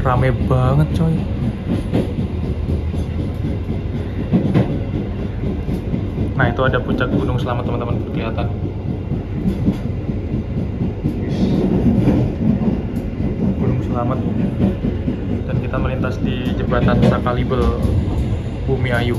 Rame banget coy. Nah itu ada puncak Gunung Selamat teman-teman, kelihatan. Gunung Selamat. Dan kita melintas di jembatan Sakalibel Bumi Ayu.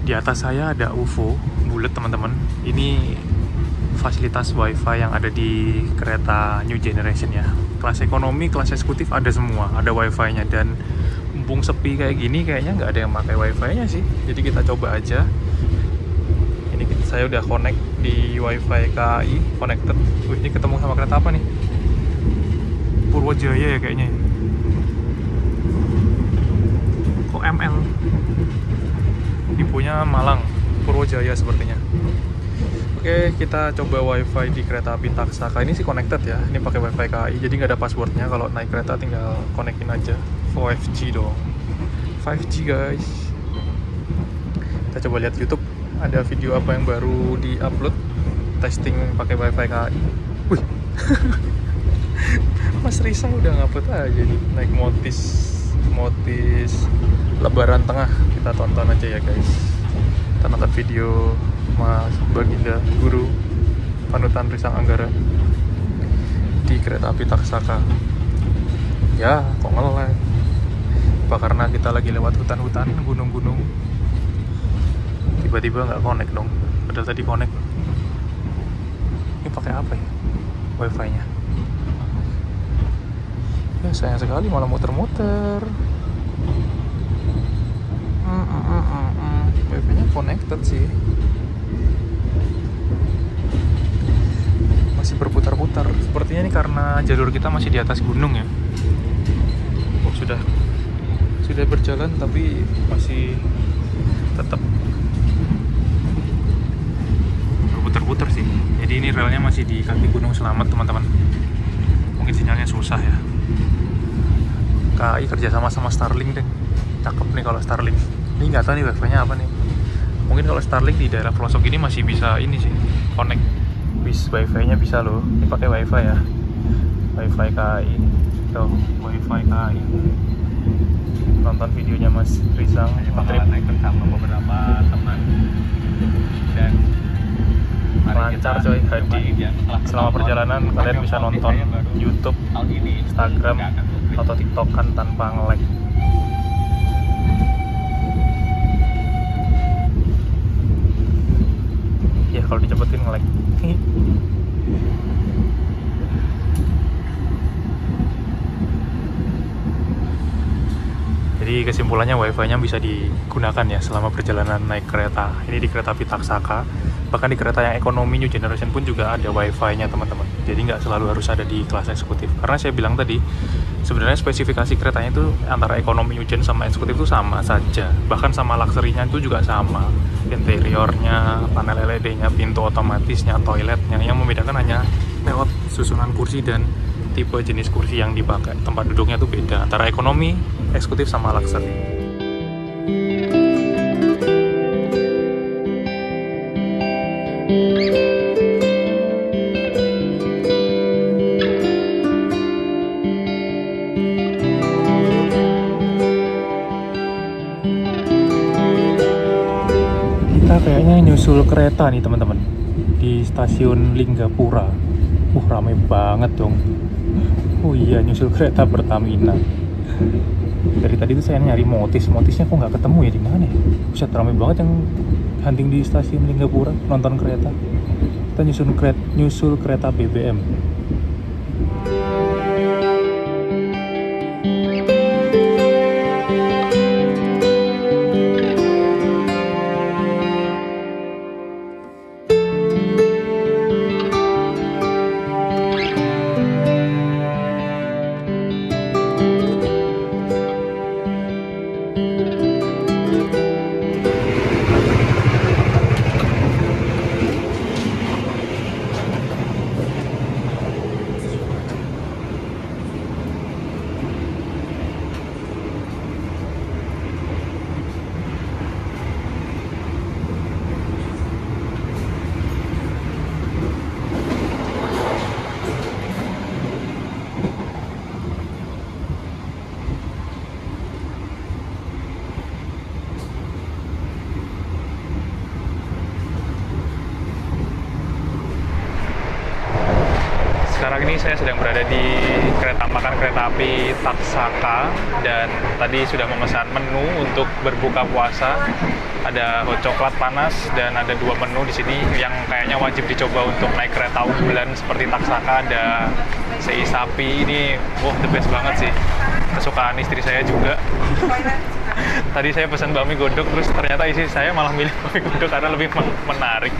Di atas saya ada UFO bulat teman-teman. Ini fasilitas WiFi yang ada di kereta New Generation ya. Kelas ekonomi, kelas eksekutif ada semua, ada WiFi-nya. Dan mumpung sepi kayak gini, kayaknya nggak ada yang pakai WiFi-nya sih. Jadi kita coba aja. Ini saya udah connect di WiFi KAI, connected. Wih, ini ketemu sama kereta apa nih? Purwojaya ya kayaknya. Kok ML? Infonya Malang, Purwojaya sepertinya. Oke, kita coba WiFi di kereta api Taksaka. Ini sih connected ya, ini pakai WiFi KAI, jadi nggak ada passwordnya. Kalau naik kereta tinggal connectin aja. 5G dong, 5G guys. Kita coba lihat YouTube, ada video apa yang baru di-upload testing pakai WiFi KAI. Wih, Mas Risa udah ngupload aja nih, naik motis Lebaran Tengah. Kita tonton aja ya guys. Kita nonton video Mas Baginda, guru panutan Risang Anggara di kereta api Taksaka. Ya, kok nge-lag? Apa karena kita lagi lewat hutan-hutan, gunung-gunung? Tiba-tiba nggak connect dong. Padahal tadi connect. Ini pakai apa ya WiFi-nya? Ya sayang sekali malah muter-muter. WiFi-nya connected sih, masih berputar-putar. Sepertinya ini karena jalur kita masih di atas gunung ya. Oh, sudah berjalan tapi masih tetap berputar-putar sih. Jadi ini relnya masih di kaki Gunung Selamat teman-teman. Mungkin sinyalnya susah ya. KAI kerjasama sama Starlink deh. Cakep nih kalau Starlink. Ini nggak tahu nih WiFi-nya apa nih. Mungkin kalau Starlink di daerah pelosok ini masih bisa ini sih, connect. WiFi-nya bisa loh. Ini pakai WiFi ya. WiFi KAI. Tuh, WiFi KAI. Nonton videonya Mas Rizang. Saya bakalan naik bersama beberapa teman dan lancar coy, hadi. Selama perjalanan kalian bisa nonton YouTube, Instagram, atau TikTok kan tanpa nge-lag. Ya kalau dicepetin nge-lag. Jadi kesimpulannya WiFi-nya bisa digunakan ya selama perjalanan naik kereta. Ini di kereta api Taksaka. Bahkan di kereta yang ekonomi New Generation pun juga ada WiFi-nya teman-teman. Jadi nggak selalu harus ada di kelas eksekutif. Karena saya bilang tadi, sebenarnya spesifikasi keretanya itu antara ekonomi New Gen sama eksekutif itu sama saja. Bahkan sama luxury-nya itu juga sama. Interiornya, panel LED-nya, pintu otomatisnya, toiletnya. Yang membedakan hanya lewat susunan kursi dan tipe jenis kursi yang dipakai. Tempat duduknya tuh beda antara ekonomi, eksekutif sama luxury. Kita kayaknya nyusul kereta nih teman-teman di stasiun Linggapura. Ramai banget dong. Oh iya, nyusul kereta Pertamina. Dari tadi tuh saya nyari motisnya kok nggak ketemu ya, di mana ya? Buset, ramai banget yang hunting di stasiun Linggapura nonton kereta. Kita nyusul kereta BBM. Sekarang ini saya sedang berada di kereta api Taksaka dan tadi sudah memesan menu untuk berbuka puasa. Ada hot coklat panas dan ada 2 menu di sini yang kayaknya wajib dicoba untuk naik kereta unggulan seperti Taksaka. Ada sei sapi, ini the best banget sih. Kesukaan istri saya juga. Tadi saya pesan bakmi godok, terus ternyata istri saya malah milih bakmi godok karena lebih menarik.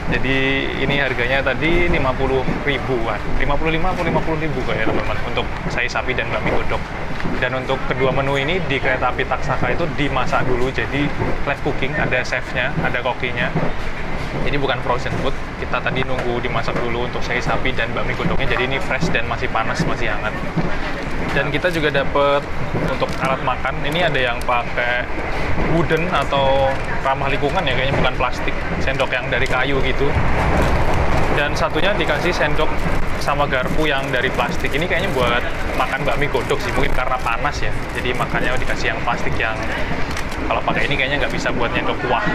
Jadi ini harganya tadi 50 ribuan, 55 atau 50 ribu kayak teman-teman untuk sei sapi dan bakmi godok. Dan untuk kedua menu ini di kereta api Taksaka itu dimasak dulu, jadi live cooking, ada chefnya, ada kokinya. Jadi bukan frozen food, kita tadi nunggu dimasak dulu untuk sei sapi dan bakmi godoknya, jadi ini fresh dan masih panas, masih hangat. Dan kita juga dapat untuk alat makan, ini ada yang pakai wooden atau ramah lingkungan ya, kayaknya bukan plastik, sendok yang dari kayu gitu. Dan satunya dikasih sendok sama garpu yang dari plastik. Ini kayaknya buat makan bakmi godok sih, mungkin karena panas ya. Jadi makannya dikasih yang plastik yang kalau pakai ini kayaknya nggak bisa buat nyendok kuah.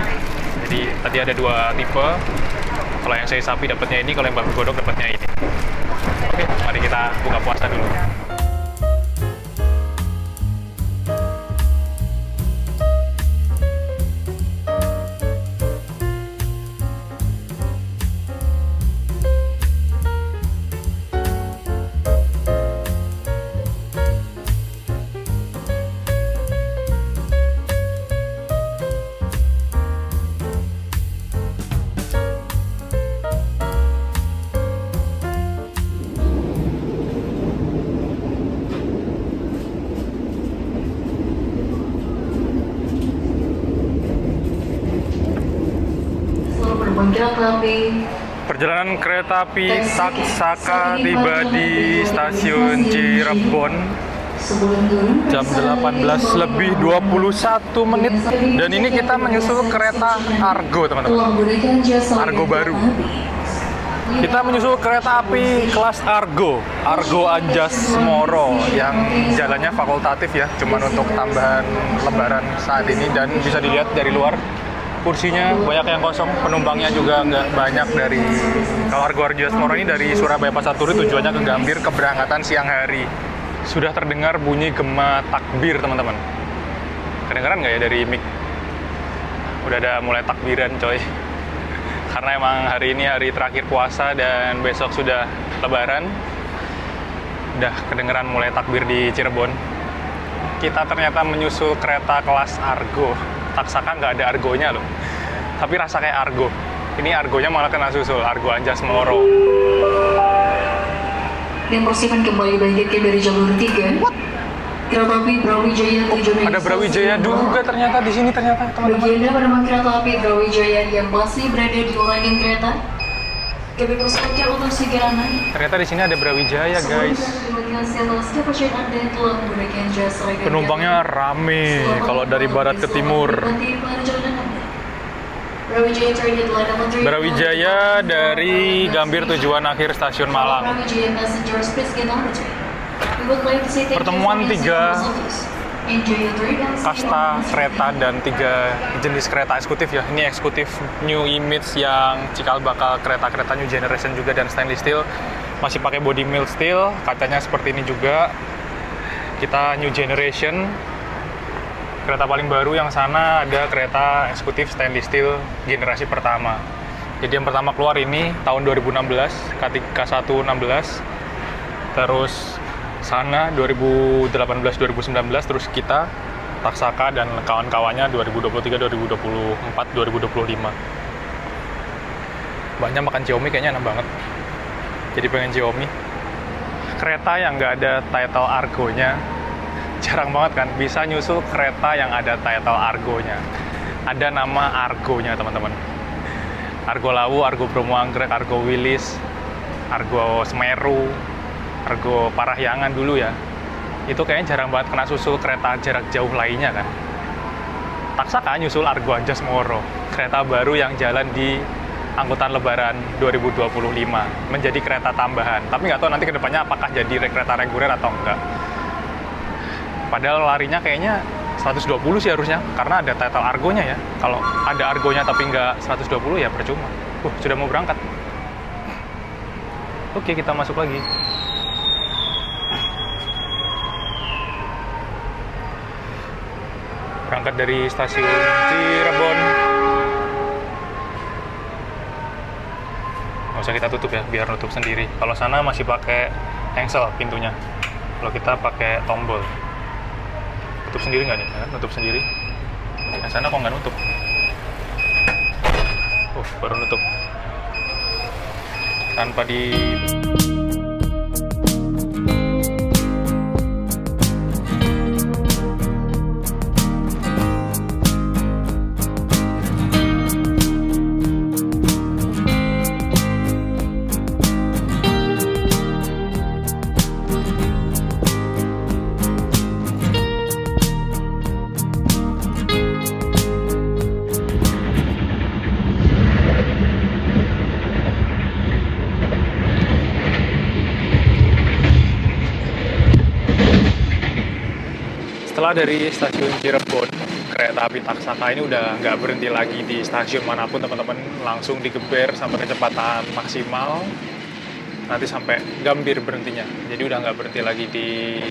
Jadi tadi ada 2 tipe. Kalau yang sei sapi dapatnya ini, kalau yang bakmi godok dapatnya ini. Oke, mari kita buka puasa dulu. Perjalanan kereta api Taksaka tiba di stasiun Cirebon jam 18:21 menit. Dan ini kita menyusul kereta Argo, teman-teman. Argo baru. Kita menyusul kereta api kelas Argo Anjas Moro yang jalannya fakultatif ya, cuman untuk tambahan lebaran saat ini. Dan bisa dilihat dari luar kursinya banyak yang kosong, penumpangnya juga nggak banyak. Dari kalau Argo Anjas Moro ini dari Surabaya Pasar Turi, tujuannya ke Gambir, keberangkatan siang hari. Sudah terdengar bunyi gema takbir, teman-teman. Kedengaran nggak ya dari mic? Udah ada mulai takbiran, coy. Karena emang hari ini hari terakhir puasa dan besok sudah lebaran. Udah kedengeran mulai takbir di Cirebon. Kita ternyata menyusul kereta kelas Argo. Taksaka nggak ada argonya loh, tapi rasa kayak argo. Ini argonya malah kena susul, Argo Anjas Moro. Dan persiapan kembali bangkitkan dari jalur 3. Kereta api Brawijaya tujuan. Ada Brawijaya juga ternyata di sini ternyata, teman-teman. Bagi Anda penumpang kereta api Brawijaya yang masih berada di rangkaian kereta, kami persilakan untuk segera naik. Ternyata di sini ada Brawijaya, guys. Penumpangnya rame kalau dari barat ke timur. Brawijaya dari Gambir tujuan akhir stasiun Malang. Pertemuan 3 kasta kereta dan 3 jenis kereta eksekutif ya. Ini eksekutif New Image yang cikal bakal kereta-kereta New Generation juga, dan stainless steel. Masih pakai body mild steel, katanya seperti ini juga. Kita New Generation. Kereta paling baru yang sana ada kereta eksekutif stainless steel generasi pertama. Jadi yang pertama keluar ini tahun 2016, K116, terus sana 2018, 2019, terus kita, Taksaka dan kawan-kawannya 2023, 2024, 2025. Banyak makan Xiaomi kayaknya enak banget. Jadi pengen Xiaomi. Kereta yang nggak ada title Argo-nya, jarang banget kan bisa nyusul kereta yang ada title Argo-nya. Ada nama Argo-nya teman-teman. Argo Lawu, Argo Bromo Anggrek, Argo Wilis, Argo Semeru, Argo Parahyangan dulu ya. Itu kayaknya jarang banget kena susul kereta jarak jauh lainnya kan. Taksaka nyusul Argo Anjas Moro, kereta baru yang jalan di angkutan lebaran 2025, menjadi kereta tambahan. Tapi nggak tahu nanti kedepannya apakah jadi kereta reguler atau enggak. Padahal larinya kayaknya 120 sih harusnya, karena ada title Argonya ya. Kalau ada Argonya tapi nggak 120 ya percuma. Sudah mau berangkat. Oke, kita masuk lagi. Berangkat dari stasiun Cirebon. Nggak usah kita tutup ya, biar nutup sendiri. Kalau sana masih pakai engsel pintunya. Kalau kita pakai tombol. Nutup sendiri nggak nih? Ya, nutup sendiri. Yang sana kok nggak nutup? Baru nutup. Tanpa di... Setelah dari stasiun Cirebon, kereta api Taksaka ini udah nggak berhenti lagi di stasiun manapun teman-teman, langsung digeber sampai kecepatan maksimal, nanti sampai Gambir berhentinya. Jadi udah nggak berhenti lagi di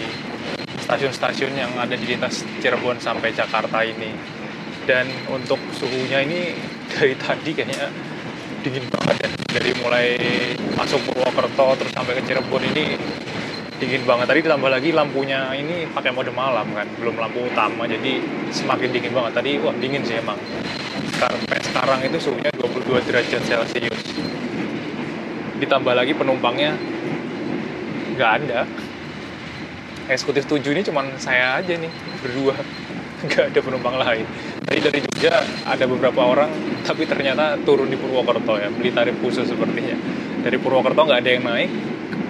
stasiun-stasiun yang ada di lintas Cirebon sampai Jakarta ini. Dan untuk suhunya ini dari tadi kayaknya dingin banget ya, dari mulai masuk Purwokerto terus sampai ke Cirebon ini dingin banget. Tadi ditambah lagi lampunya ini pakai mode malam kan, belum lampu utama, jadi semakin dingin banget. Tadi wah dingin sih emang. Sampai sekarang itu suhunya 22 derajat Celcius. Ditambah lagi penumpangnya nggak ada. Eksekutif 7 ini cuman saya aja nih, berdua. Nggak ada penumpang lain. Tadi dari Jogja ada beberapa orang, tapi ternyata turun di Purwokerto ya, beli tarif khusus sepertinya. Dari Purwokerto nggak ada yang naik,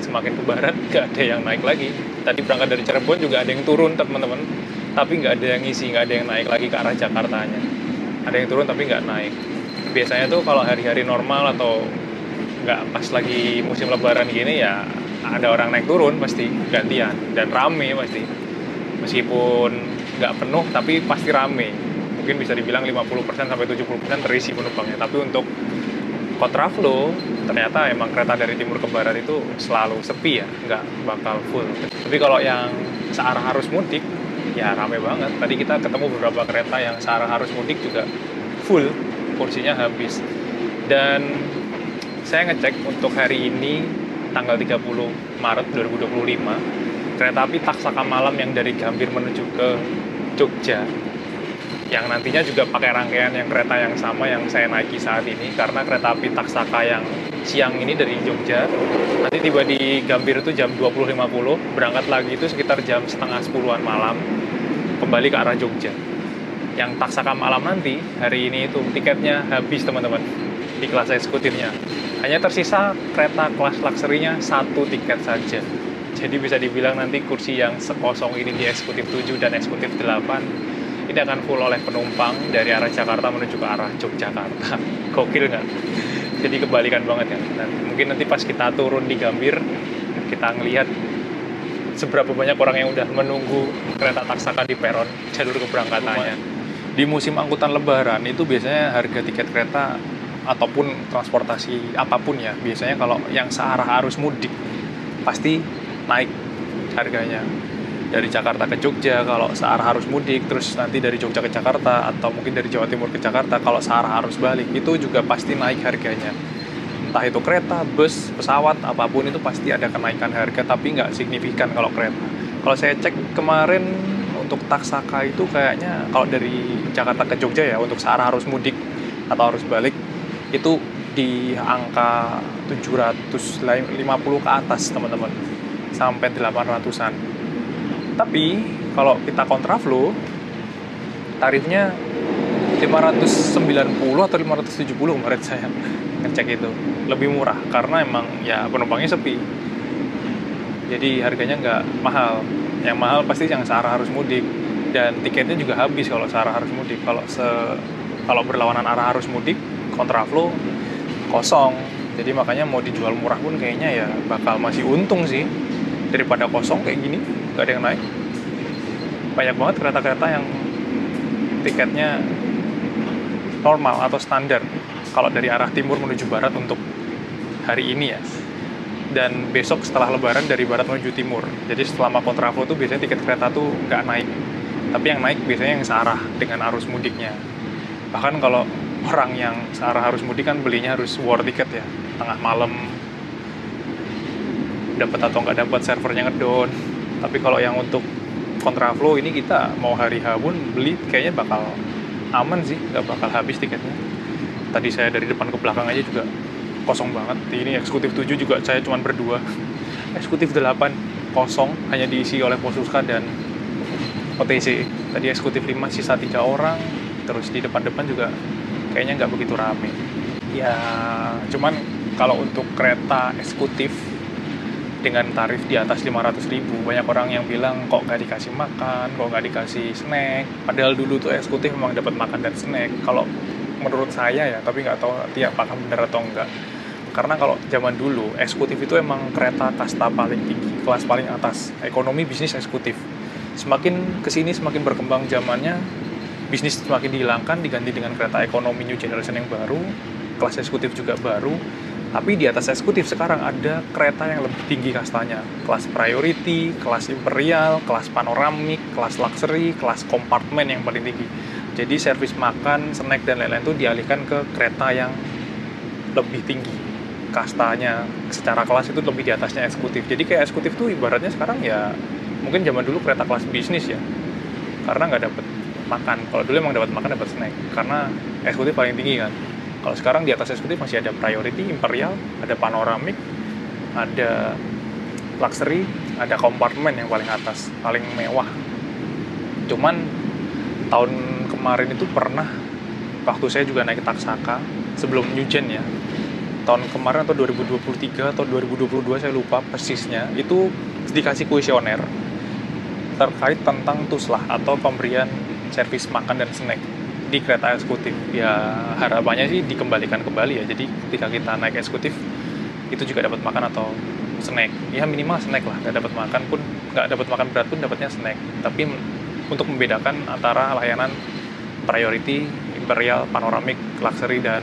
semakin ke barat nggak ada yang naik lagi. Tadi berangkat dari Cirebon juga ada yang turun teman-teman, tapi nggak ada yang ngisi, nggak ada yang naik lagi ke arah Jakartanya. Ada yang turun tapi nggak naik. Biasanya tuh kalau hari-hari normal atau nggak pas lagi musim lebaran gini ya ada orang naik turun pasti gantian dan rame pasti. Meskipun nggak penuh tapi pasti rame. Mungkin bisa dibilang 50% sampai 70% terisi penumpangnya. Tapi untuk kontraflow ternyata emang kereta dari timur ke barat itu selalu sepi ya, nggak bakal full. Tapi kalau yang searah arus mudik ya rame banget. Tadi kita ketemu beberapa kereta yang searah arus mudik juga full, kursinya habis. Dan saya ngecek untuk hari ini tanggal 30 Maret 2025 kereta api Taksaka malam yang dari Gambir menuju ke Jogja, yang nantinya juga pakai rangkaian yang kereta yang sama yang saya naiki saat ini, karena kereta api Taksaka yang siang ini dari Jogja nanti tiba di Gambir itu jam 20.50, berangkat lagi itu sekitar jam setengah 10-an malam kembali ke arah Jogja. Yang Taksaka malam nanti hari ini itu tiketnya habis teman-teman di kelas eksekutifnya, hanya tersisa kereta kelas luxury-nya 1 tiket saja. Jadi bisa dibilang nanti kursi yang sekosong ini di eksekutif 7 dan eksekutif 8 ini akan full oleh penumpang dari arah Jakarta menuju ke arah Yogyakarta. Gokil nggak? Jadi kebalikan banget ya. Mungkin nanti pas kita turun di Gambir, kita ngelihat seberapa banyak orang yang udah menunggu kereta Taksaka di peron jalur keberangkatannya. Di musim angkutan lebaran itu biasanya harga tiket kereta ataupun transportasi apapun ya, biasanya kalau yang searah arus mudik pasti naik harganya. dari Jakarta ke Jogja kalau searah arus mudik, terus nanti dari Jogja ke Jakarta, atau mungkin dari Jawa Timur ke Jakarta kalau searah arus balik, itu juga pasti naik harganya. Entah itu kereta, bus, pesawat, apapun itu pasti ada kenaikan harga, tapi nggak signifikan kalau kereta. Kalau saya cek kemarin untuk Taksaka itu kayaknya kalau dari Jakarta ke Jogja ya, untuk searah arus mudik atau arus balik, itu di angka 750 ke atas teman-teman, sampai 800-an. Tapi kalau kita kontraflow, tarifnya 590 atau 570 kemarin saya ngecek itu. Lebih murah, karena emang ya penumpangnya sepi. Jadi harganya nggak mahal. Yang mahal pasti yang searah arus mudik. Dan tiketnya juga habis kalau searah arus mudik. Kalau berlawanan arah arus mudik, kontraflow kosong. Jadi makanya mau dijual murah pun kayaknya ya bakal masih untung sih. Daripada kosong kayak gini, nggak ada yang naik. Banyak banget kereta-kereta yang tiketnya normal atau standar kalau dari arah timur menuju barat untuk hari ini ya. Dan besok setelah lebaran dari barat menuju timur. Jadi selama kontraflow tuh biasanya tiket kereta tuh nggak naik. Tapi yang naik biasanya yang searah dengan arus mudiknya. Bahkan kalau orang yang searah arus mudik kan belinya harus war tiket ya, tengah malam, dapat atau nggak dapat servernya ngedown. Tapi kalau yang untuk kontraflow ini kita mau hari H pun beli kayaknya bakal aman sih, nggak bakal habis tiketnya. Tadi saya dari depan ke belakang aja juga kosong banget. Ini eksekutif 7 juga saya cuma berdua. Eksekutif 8 kosong, hanya diisi oleh Posuska dan OTC. Tadi eksekutif 5 sisa 3 orang. Terus di depan-depan juga kayaknya nggak begitu rame. Ya cuman kalau untuk kereta eksekutif dengan tarif di atas 500.000, banyak orang yang bilang kok nggak dikasih makan, kok nggak dikasih snack. Padahal dulu tuh eksekutif memang dapat makan dan snack. Kalau menurut saya ya, tapi nggak tahu nanti apakah benar atau enggak. Karena kalau zaman dulu eksekutif itu emang kereta kasta paling tinggi, kelas paling atas, ekonomi bisnis eksekutif. Semakin kesini semakin berkembang zamannya, bisnis semakin dihilangkan diganti dengan kereta ekonomi new generation yang baru, kelas eksekutif juga baru. Tapi di atas eksekutif sekarang ada kereta yang lebih tinggi kastanya. Kelas priority, kelas imperial, kelas panoramik, kelas luxury, kelas kompartemen yang paling tinggi. Jadi servis makan, snack, dan lain-lain itu dialihkan ke kereta yang lebih tinggi. Kastanya secara kelas itu lebih di atasnya eksekutif. Jadi kayak eksekutif tuh ibaratnya sekarang ya, mungkin zaman dulu kereta kelas bisnis ya. Karena nggak dapat makan. Kalau dulu emang dapat makan, dapat snack. Karena eksekutif paling tinggi kan. Kalau sekarang di atas eksekutif masih ada priority, imperial, ada panoramik, ada luxury, ada kompartemen yang paling atas, paling mewah. Cuman tahun kemarin itu pernah, waktu saya juga naik Taksaka, sebelum New Gen ya, tahun kemarin atau 2023 atau 2022 saya lupa persisnya, itu dikasih kuesioner terkait tentang tuslah atau pemberian servis makan dan snack di kereta eksekutif. Ya harapannya sih dikembalikan kembali ya. Jadi ketika kita naik eksekutif itu juga dapat makan atau snack. Ya minimal snack lah. Nggak dapat makan pun, nggak dapat makan berat pun dapatnya snack. Tapi untuk membedakan antara layanan priority, imperial, panoramik, luxury, dan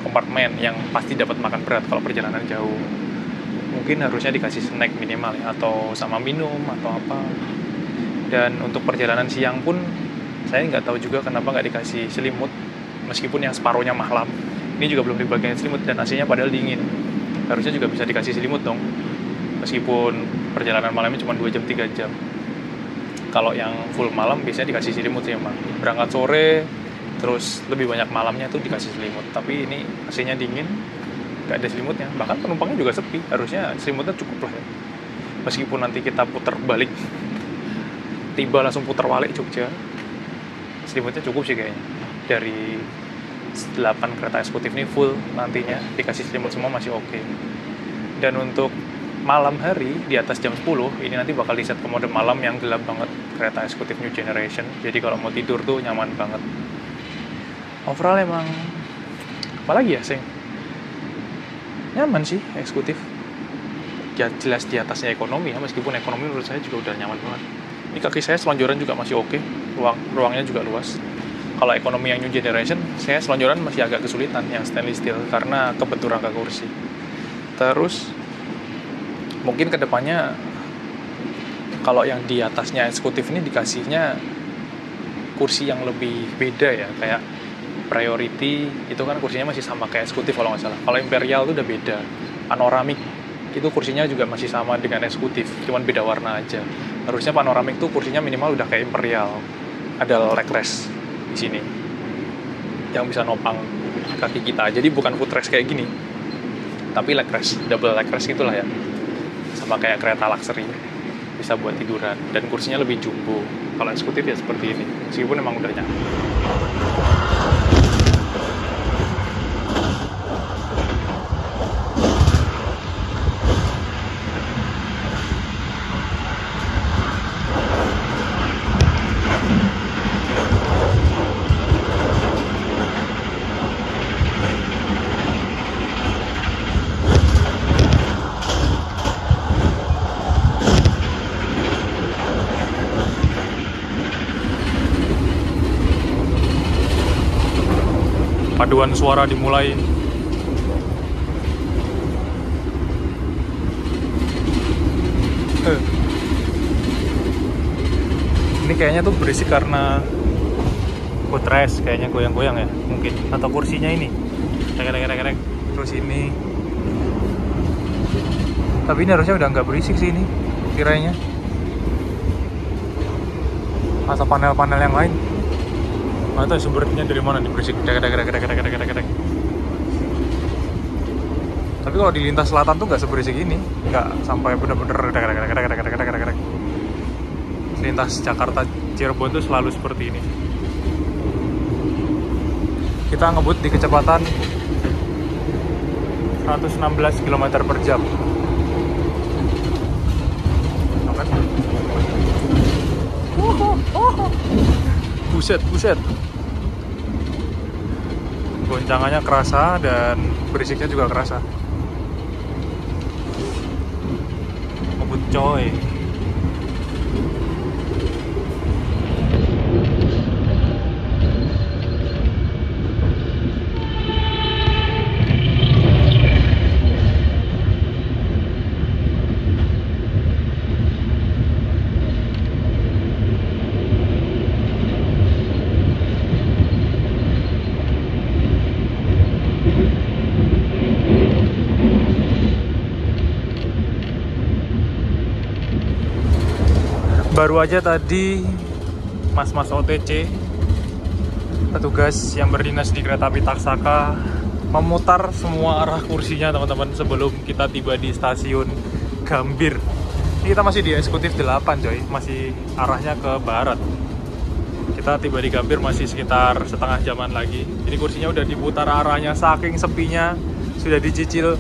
kompartemen yang pasti dapat makan berat kalau perjalanan jauh. Mungkin harusnya dikasih snack minimal ya, atau sama minum atau apa. Dan untuk perjalanan siang pun saya nggak tahu juga kenapa nggak dikasih selimut, meskipun yang separuhnya malam. Ini juga belum dibagiin selimut dan AC-nya padahal dingin. Harusnya juga bisa dikasih selimut dong, meskipun perjalanan malamnya cuma 2 jam 3 jam. Kalau yang full malam biasanya dikasih selimut sih emang. Berangkat sore, terus lebih banyak malamnya tuh dikasih selimut. Tapi ini AC-nya dingin, nggak ada selimutnya. Bahkan penumpangnya juga sepi, harusnya selimutnya cukup lah ya. Meskipun nanti kita putar balik, tiba langsung putar balik Jogja, selimutnya cukup sih kayaknya. Dari 8 kereta eksekutif ini full nantinya dikasih selimut semua masih oke. Dan untuk malam hari di atas jam 10 ini nanti bakal di set ke mode malam yang gelap banget, kereta eksekutif new generation. Jadi kalau mau tidur tuh nyaman banget. Overall emang apalagi ya sing nyaman sih eksekutif. Ya jelas di atasnya ekonomi ya, meskipun ekonomi menurut saya juga udah nyaman banget. Ini kaki saya selonjoran juga masih oke, ruangnya juga luas. Kalau ekonomi yang new generation, saya selonjoran masih agak kesulitan yang stainless steel karena kebenturan ke kursi. Terus mungkin kedepannya Kalau yang di atasnya eksekutif ini dikasihnya kursi yang lebih beda ya, kayak priority itu kan kursinya masih sama kayak eksekutif kalau nggak salah. Kalau imperial itu udah beda. Panoramik itu kursinya juga masih sama dengan eksekutif, cuman beda warna aja. Harusnya panoramik tuh kursinya minimal udah kayak imperial. Ada leg rest di sini yang bisa nopang kaki kita. Jadi bukan footrest kayak gini, tapi leg rest, double leg rest gitulah ya. Sama kayak kereta luxury, bisa buat tiduran, dan kursinya lebih jumbo. Kalau eksekutif ya seperti ini, meskipun emang udah nyaman. Paduan suara dimulai. Ini kayaknya tuh berisik karena footrest, kayaknya goyang-goyang ya mungkin, atau kursinya ini rek. Terus ini, tapi ini harusnya udah nggak berisik sih ini kiranya, atau panel-panel yang lain. Atau sumbernya dari mana nih berisik. Tapi kalau di lintas selatan tuh nggak seberisik ini, nggak sampai bener-bener. Lintas Jakarta Cirebon tuh selalu seperti ini. Kita ngebut di kecepatan 116 km per jam. Buset. Goncangannya kerasa dan berisiknya juga kerasa. Ngebut coy. Baru aja tadi mas-mas OTC, petugas yang berdinas di kereta api Taksaka, memutar semua arah kursinya teman-teman sebelum kita tiba di stasiun Gambir. Ini kita masih di eksekutif 8 coy, masih arahnya ke barat. Kita tiba di Gambir masih sekitar setengah jaman lagi. Ini kursinya udah diputar arahnya, saking sepinya sudah dicicil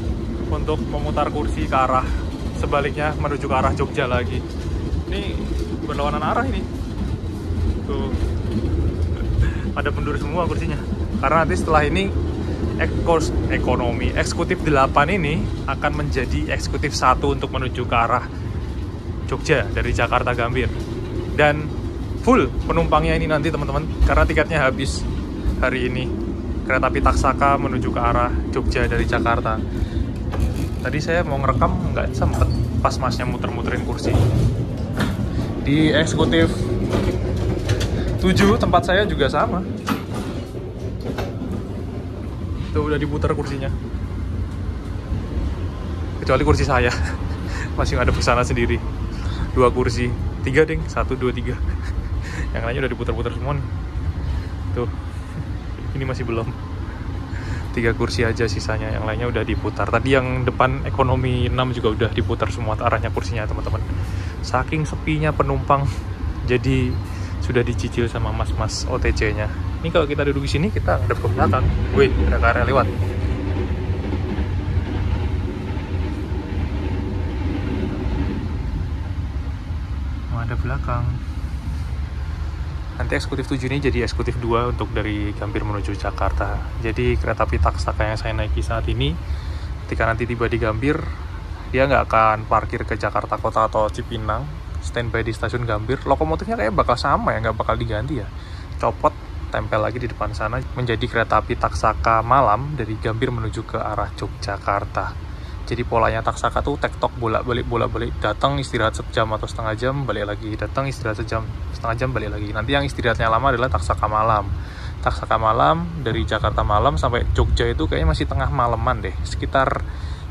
untuk memutar kursi ke arah sebaliknya menuju ke arah Jogja lagi. Ini berlawanan arah ini tuh, pada mundur semua kursinya karena nanti setelah ini ekonomi eksekutif 8 ini akan menjadi eksekutif 1 untuk menuju ke arah Jogja dari Jakarta Gambir, dan full penumpangnya ini nanti teman-teman karena tiketnya habis hari ini. Kereta api Taksaka menuju ke arah Jogja dari Jakarta. Tadi saya mau ngerekam nggak sempet pas masnya muter-muterin kursi. Di eksekutif 7 tempat saya juga sama. Tuh udah diputar kursinya. Kecuali kursi saya. Masih ada pesana sendiri. 2 kursi. 3 ding. 1, 2, 3. Yang lainnya udah diputar-putar semua nih. Tuh. Ini masih belum. 3 kursi aja sisanya. Yang lainnya udah diputar. Tadi yang depan ekonomi 6 juga udah diputar semua arahnya kursinya teman-teman. Saking sepinya penumpang, jadi sudah dicicil sama mas-mas OTC-nya. Ini kalau kita duduk di sini, kita ngadep ke belakang. Wih, ada KRL lewat. Menghadap belakang. Nanti eksekutif 7 ini jadi eksekutif 2 untuk dari Gambir menuju Jakarta. Jadi kereta api Taksaka yang saya naiki saat ini, ketika nanti tiba di Gambir, dia nggak akan parkir ke Jakarta Kota atau Cipinang, standby di stasiun Gambir. Lokomotifnya kayak bakal sama ya, nggak bakal diganti ya. Copot, tempel lagi di depan sana, menjadi kereta api Taksaka malam dari Gambir menuju ke arah Yogyakarta. Jadi polanya Taksaka tuh tektok bolak-balik, datang istirahat sejam atau setengah jam, balik lagi, datang istirahat sejam, setengah jam, balik lagi. Nanti yang istirahatnya lama adalah Taksaka malam. Taksaka malam dari Jakarta malam sampai Jogja itu kayaknya masih tengah malaman deh, sekitar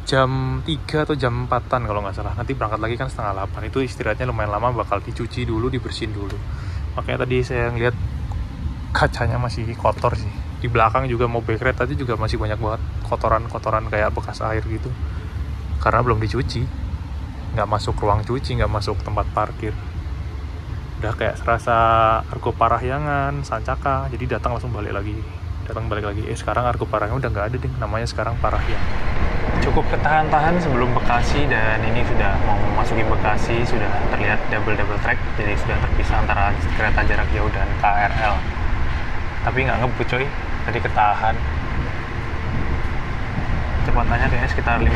jam 3 atau jam 4-an kalau nggak salah. Nanti berangkat lagi kan setengah 8. Itu istirahatnya lumayan lama, bakal dicuci dulu, dibersihin dulu. Makanya tadi saya ngeliat kacanya masih kotor sih. Di belakang juga mau backride tadi juga masih banyak banget kotoran-kotoran kayak bekas air gitu. Karena belum dicuci. Nggak masuk ruang cuci, nggak masuk tempat parkir. Udah kayak serasa Argo Parahyangan, Sancaka, jadi datang langsung balik lagi. Sekarang Argo Parahyangan udah nggak ada deh, namanya sekarang Parahyangan. Cukup ketahan-tahan sebelum Bekasi, dan ini sudah mau memasuki Bekasi, sudah terlihat double track, jadi sudah terpisah antara kereta jarak jauh dan KRL. Tapi nggak ngebut coy, tadi ketahan. Kecepatannya kayaknya sekitar 50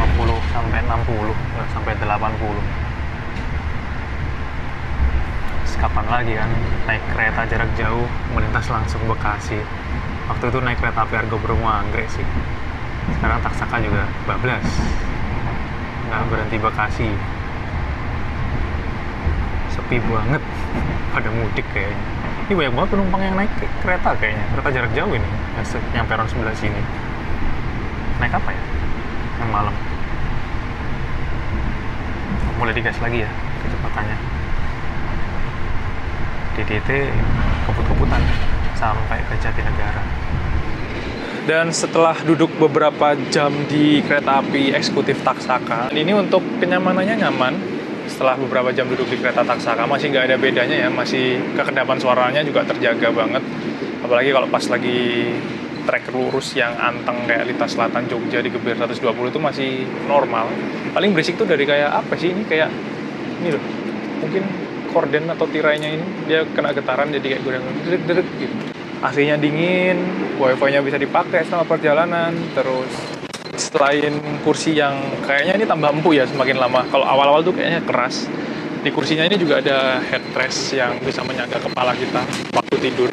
sampai 60, nggak sampai 80. Kapan lagi kan naik kereta jarak jauh melintas langsung Bekasi. Waktu itu naik kereta api Argo Bromo Anggrek sih. Sekarang Taksaka juga bablas, nggak berhenti Bekasi. Sepi banget pada mudik kayaknya. Ini banyak banget penumpang yang naik kereta kayaknya, kereta jarak jauh ini yang peron sebelah sini. Naik apa ya yang malam? Mulai digas lagi ya kecepatannya. DDT kebut-kebutan sampai ke Jatinegara. Dan setelah duduk beberapa jam di kereta api eksekutif Taksaka, ini untuk kenyamanannya nyaman. Setelah beberapa jam duduk di kereta Taksaka masih nggak ada bedanya ya, masih kekedapan suaranya juga terjaga banget. Apalagi kalau pas lagi trek lurus yang anteng kayak Lintas Selatan Jogja di Geber 120 itu masih normal. Paling berisik tuh dari kayak apa sih ini, kayak ini loh, mungkin korden atau tirainya ini dia kena getaran jadi kayak goyang dedek gitu. AC-nya dingin, wifi-nya bisa dipakai selama perjalanan. Terus selain kursi yang kayaknya ini tambah empuk ya semakin lama. Kalau awal-awal tuh kayaknya keras. Di kursinya ini juga ada headrest yang bisa menyangga kepala kita waktu tidur.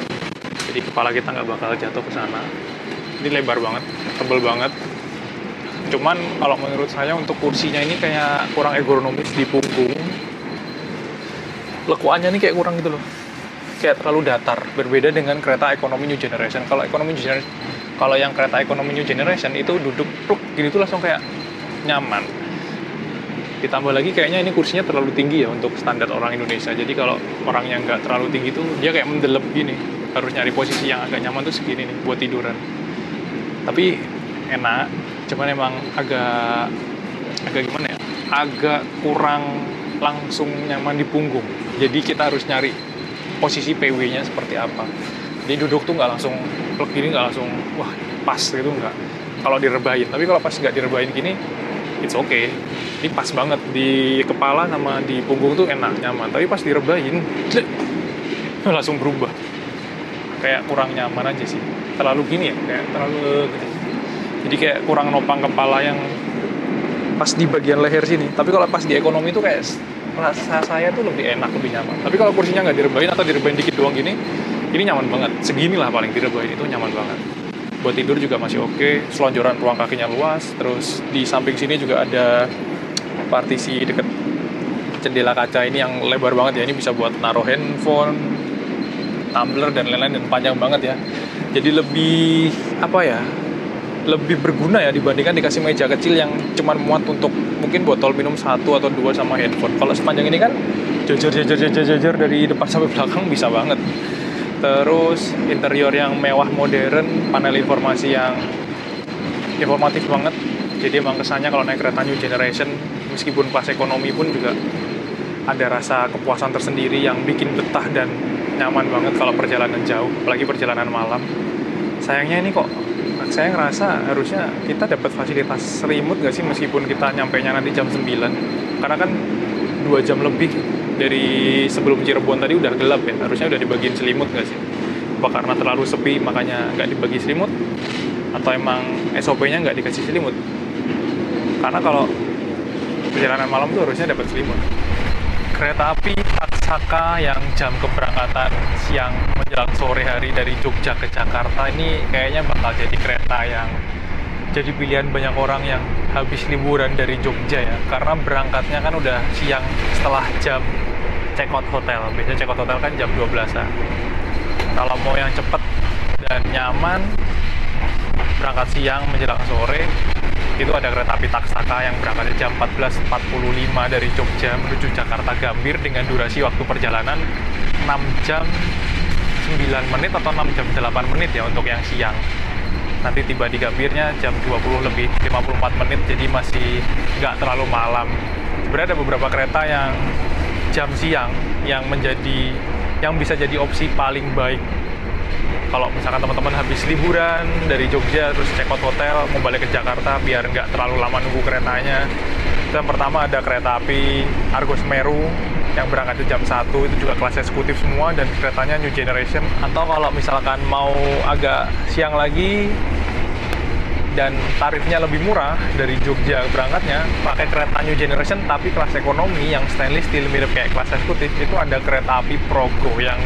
Jadi kepala kita nggak bakal jatuh ke sana. Ini lebar banget, tebal banget. Cuman kalau menurut saya untuk kursinya ini kayak kurang ergonomis di punggung. Lekuannya ini kayak kurang gitu loh, kayak terlalu datar, berbeda dengan kereta ekonomi new generation. Kalau yang kereta ekonomi new generation itu duduk pluk gini tuh langsung kayak nyaman. Ditambah lagi kayaknya ini kursinya terlalu tinggi ya untuk standar orang Indonesia. Jadi kalau orang yang nggak terlalu tinggi tuh dia kayak mendelep gini, harus nyari posisi yang agak nyaman tuh segini nih buat tiduran. Tapi enak, cuman emang agak gimana ya, agak kurang langsung nyaman di punggung. Jadi kita harus nyari posisi PW-nya seperti apa. Jadi duduk tuh nggak langsung plek gini, nggak langsung wah pas gitu, nggak. Kalau direbahin, tapi kalau pas nggak direbahin gini, it's okay. Ini pas banget di kepala sama di punggung tuh enak, nyaman. Tapi pas direbahin, langsung berubah. Kayak kurang nyaman aja sih. Terlalu gini ya, kayak terlalu gini. Jadi kayak kurang nopang kepala yang pas di bagian leher sini. Tapi kalau pas di ekonomi tuh kayak rasa saya tuh lebih enak, lebih nyaman. Tapi kalau kursinya nggak direbahin atau direbahin dikit doang gini, ini nyaman banget. Segini lah paling direbahin itu nyaman banget. Buat tidur juga masih oke. Selonjoran ruang kakinya luas. Terus di samping sini juga ada partisi deket jendela kaca ini yang lebar banget ya. Ini bisa buat naruh handphone, tumbler dan lain-lain, dan panjang banget ya. Jadi lebih apa ya? Lebih berguna ya dibandingkan dikasih meja kecil yang cuma muat untuk mungkin botol minum 1 atau 2 sama handphone. Kalau sepanjang ini kan jajar dari depan sampai belakang bisa banget. Terus interior yang mewah modern, panel informasi yang informatif banget. Jadi emang kesannya kalau naik kereta new generation meskipun kelas ekonomi pun juga ada rasa kepuasan tersendiri yang bikin betah dan nyaman banget kalau perjalanan jauh, apalagi perjalanan malam. Sayangnya ini kok saya ngerasa harusnya kita dapat fasilitas selimut gak sih meskipun kita nyampainya nanti jam 9. Karena kan 2 jam lebih dari sebelum Cirebon tadi udah gelap ya, harusnya udah dibagiin selimut gak sih? Apa karena terlalu sepi makanya nggak dibagi selimut? Atau emang SOP-nya nggak dikasih selimut? Karena kalau perjalanan malam tuh harusnya dapat selimut. Kereta api Taksaka yang jam keberangkatan siang menjelang sore hari dari Jogja ke Jakarta ini kayaknya bakal jadi kereta yang jadi pilihan banyak orang yang habis liburan dari Jogja ya, karena berangkatnya kan udah siang setelah jam check out hotel. Biasanya check out hotel kan jam 12-an. Kalau mau yang cepet dan nyaman, berangkat siang menjelang sore, itu ada kereta api Taksaka yang berangkatnya jam 14.45 dari Jogja menuju Jakarta Gambir dengan durasi waktu perjalanan 6 jam 9 menit atau 6 jam 8 menit ya untuk yang siang. Nanti tiba di Gambirnya jam 20 lebih 54 menit, jadi masih nggak terlalu malam. Sebenarnya ada beberapa kereta yang jam siang yang bisa jadi opsi paling baik. Kalau misalkan teman-teman habis liburan dari Jogja terus check out hotel mau balik ke Jakarta biar nggak terlalu lama nunggu keretanya, itu yang pertama ada kereta api Argo Semeru yang berangkatnya jam 1, itu juga kelas eksekutif semua dan keretanya New Generation. Atau kalau misalkan mau agak siang lagi dan tarifnya lebih murah dari Jogja berangkatnya, pakai kereta New Generation tapi kelas ekonomi yang stainless steel mirip kayak kelas eksekutif, itu ada kereta api Progo yang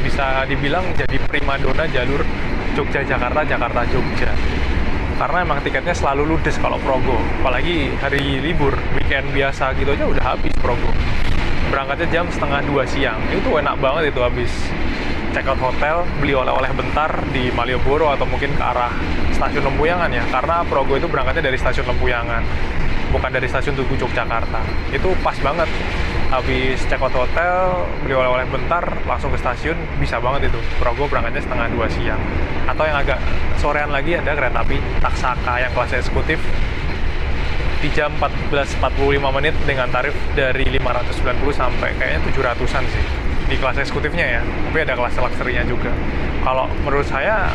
bisa dibilang jadi primadona jalur Jogja-Jakarta, Jakarta-Jogja. Karena emang tiketnya selalu ludes kalau Progo, apalagi hari libur, weekend biasa gitu aja udah habis Progo. Berangkatnya jam setengah 2 siang, itu enak banget itu habis check out hotel, beli oleh-oleh bentar di Malioboro atau mungkin ke arah stasiun Lempuyangan ya, karena Progo itu berangkatnya dari stasiun Lempuyangan, bukan dari stasiun Tugu Yogyakarta. Itu pas banget, habis check out hotel, beli oleh-oleh bentar, langsung ke stasiun, bisa banget itu. Progo berangkatnya setengah 2 siang. Atau yang agak sorean lagi ada kereta api Taksaka yang kelas eksekutif di jam 14.45 menit dengan tarif dari 590 sampai kayaknya 700-an sih di kelas eksekutifnya ya, tapi ada kelas luxury-nya juga. Kalau menurut saya,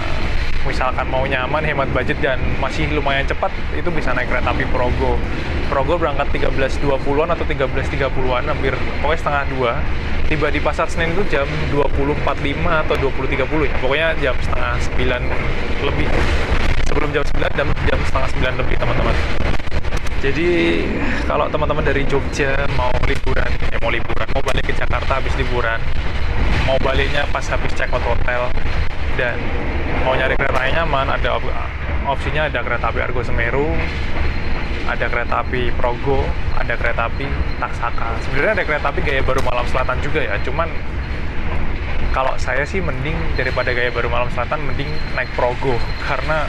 misalkan mau nyaman, hemat budget, dan masih lumayan cepat, itu bisa naik kereta api Progo. Progo berangkat 13.20-an atau 13.30-an, hampir pokoknya setengah 2. Tiba di Pasar Senen itu jam 20.45 atau 20.30 ya, pokoknya jam setengah 9 lebih. Sebelum jam 9, jam setengah 9 lebih teman-teman. Jadi kalau teman-teman dari Jogja mau liburan, mau balik ke Jakarta habis liburan, mau baliknya pas habis check out hotel, dan mau nyari kereta yang nyaman, ada opsinya, ada kereta api Argo Semeru, ada kereta api Progo, ada kereta api Taksaka. Sebenarnya ada kereta api Gaya Baru Malam Selatan juga ya, cuman kalau saya sih mending daripada Gaya Baru Malam Selatan, mending naik Progo, karena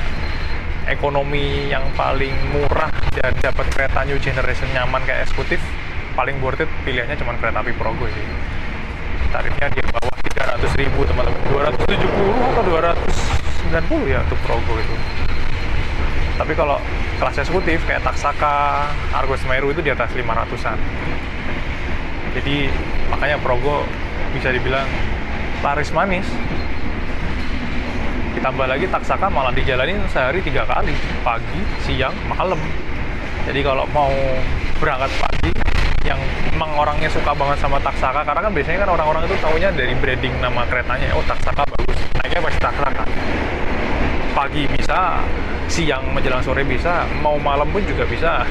ekonomi yang paling murah dan dapat kereta New Generation nyaman kayak eksekutif, paling worth it pilihannya cuma kereta api Progo sih. Tarifnya di bawah 300.000 teman-teman, 270 atau 290 ya untuk Progo itu. Tapi kalau kelas eksekutif kayak Taksaka, Argo Semeru itu di atas 500-an. Jadi makanya Progo bisa dibilang laris manis. Ditambah lagi Taksaka malah dijalanin sehari 3 kali, pagi, siang, malam. Jadi kalau mau berangkat pagi, yang emang orangnya suka banget sama Taksaka, karena kan biasanya kan orang-orang itu taunya dari branding nama keretanya, oh Taksaka bagus, naiknya pasti Taksaka. Pagi bisa, siang menjelang sore bisa, mau malam pun juga bisa.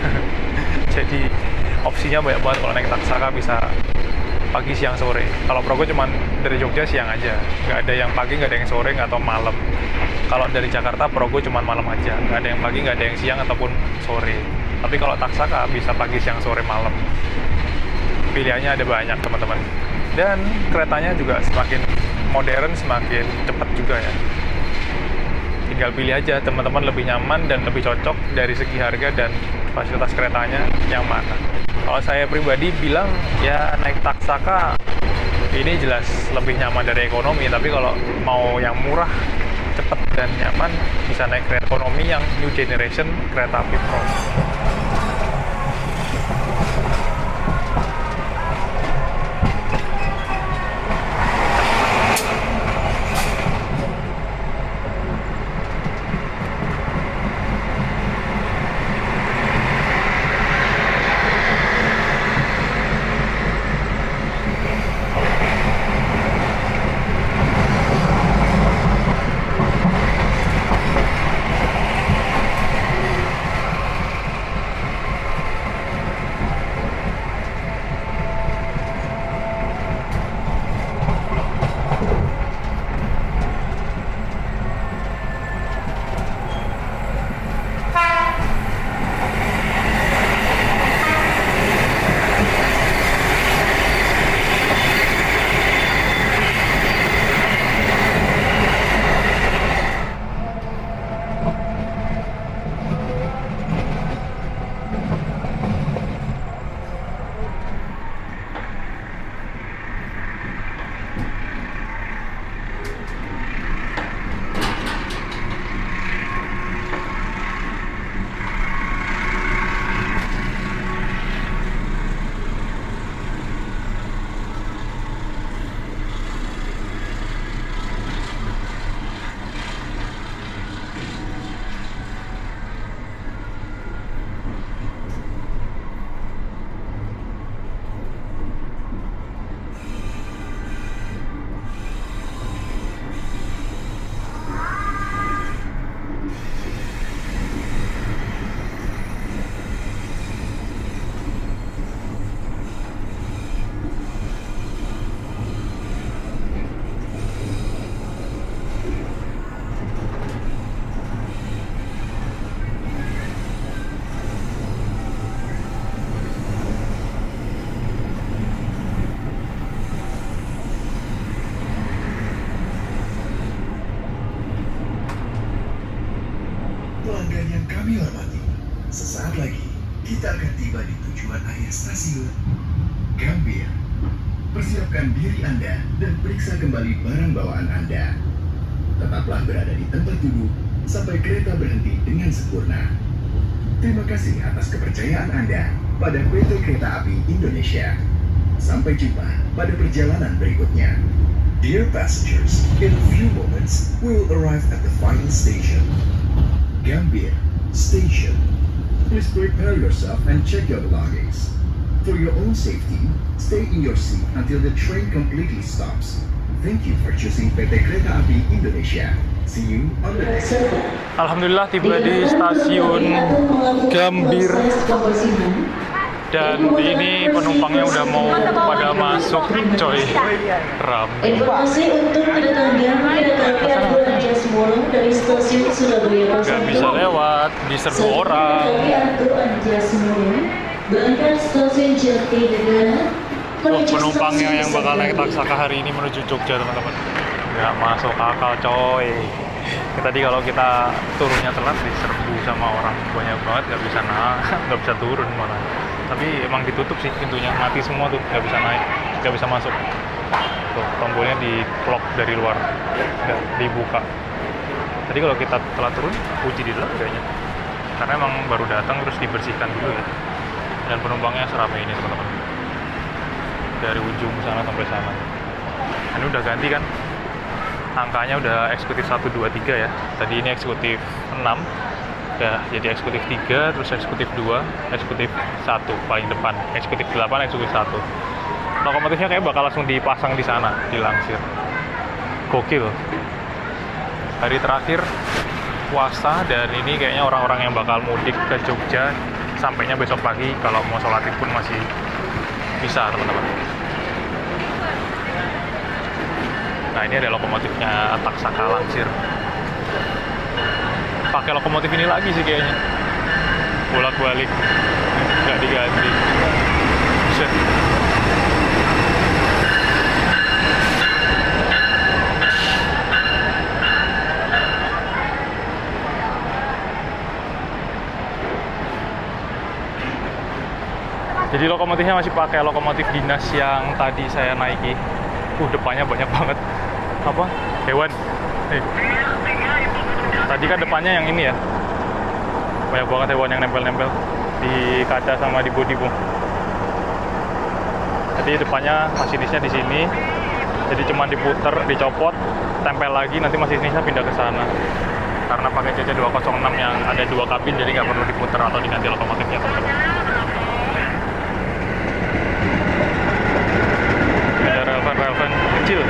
Jadi opsinya banyak banget kalau naik Taksaka, bisa pagi, siang, sore. Kalau Progo cuman dari Jogja siang aja, nggak ada yang pagi, nggak ada yang sore, atau malam. Kalau dari Jakarta Progo cuman malam aja, nggak ada yang pagi, nggak ada yang siang ataupun sore. Tapi kalau Taksaka bisa pagi, siang, sore, malam. Pilihannya ada banyak teman-teman. Dan keretanya juga semakin modern, semakin cepat juga ya. Tinggal pilih aja teman-teman lebih nyaman dan lebih cocok dari segi harga dan fasilitas keretanya yang mana. Kalau saya pribadi bilang ya naik Taksaka ini jelas lebih nyaman dari ekonomi, tapi kalau mau yang murah, cepat dan nyaman, bisa naik kereta ekonomi yang New Generation kereta api Pro. Pelanggan yang kami hormati, sesaat lagi kita akan tiba di tujuan akhir stasiun Gambir. Persiapkan diri Anda dan periksa kembali barang bawaan Anda. Tetaplah berada di tempat duduk sampai kereta berhenti dengan sempurna. Terima kasih atas kepercayaan Anda pada PT Kereta Api Indonesia. Sampai jumpa pada perjalanan berikutnya. Dear passengers, in a few moments we will arrive at the final station, Gambir Station. Please prepare yourself and check your belongings. For your own safety, stay in your seat until the train completely stops. Thank you for choosing PT Kereta Api Indonesia. See you on the next one. Alhamdulillah tiba di stasiun Gambir. Dan ini penumpangnya udah mau pada masuk, coy. Ramai. Informasi untuk kedatangan kereta api Argo Anjasmoro dari stasiun Surabaya Gak bisa lewat, diserbu orang. Berangkat stasiun Jatinegara. Wah, penumpangnya yang bakal naik Taksaka hari ini menuju Jogja, teman-teman. Nggak masuk akal, coy. Tadi kalau kita turunnya telat diserbu sama orang banyak banget, nggak bisa nggak bisa turun malah. Tapi emang ditutup sih pintunya, mati semua tuh, nggak bisa naik, nggak bisa masuk. Tuh, tombolnya di lock dari luar, nggak dibuka. Tadi kalau kita telat turun, kunci di dalam kayaknya. Karena emang baru datang terus dibersihkan dulu ya. Dan penumpangnya seramai ini, teman-teman. Dari ujung sana sampai sana. Ini udah ganti kan? Angkanya udah eksekutif 1, 2, 3 ya. Tadi ini eksekutif 6. Udah jadi eksekutif 3, terus eksekutif 2, eksekutif 1 paling depan. Eksekutif 8, eksekutif 1. Lokomotifnya kayak bakal langsung dipasang di sana, dilansir. Gokil. Hari terakhir puasa dan ini kayaknya orang-orang yang bakal mudik ke Jogja sampainya besok pagi, kalau mau sholat id pun masih bisa, teman-teman. Nah, ini ada lokomotifnya Taksaka Lansir. Pakai lokomotif ini lagi sih kayaknya. Bolak-balik, nggak diganti. Buset. Jadi lokomotifnya masih pakai lokomotif dinas yang tadi saya naiki. Depannya banyak banget apa hewan. Tadi kan depannya yang ini ya, banyak banget hewan yang nempel-nempel di kaca sama di bodi bu. Jadi depannya masinisnya di sini, jadi cuma diputer, dicopot, tempel lagi, nanti masinisnya pindah ke sana. Karena pakai CC206 yang ada 2 kabin, jadi nggak perlu diputer atau diganti lokomotifnya, teman-teman. Ada relvan-relvan kecil.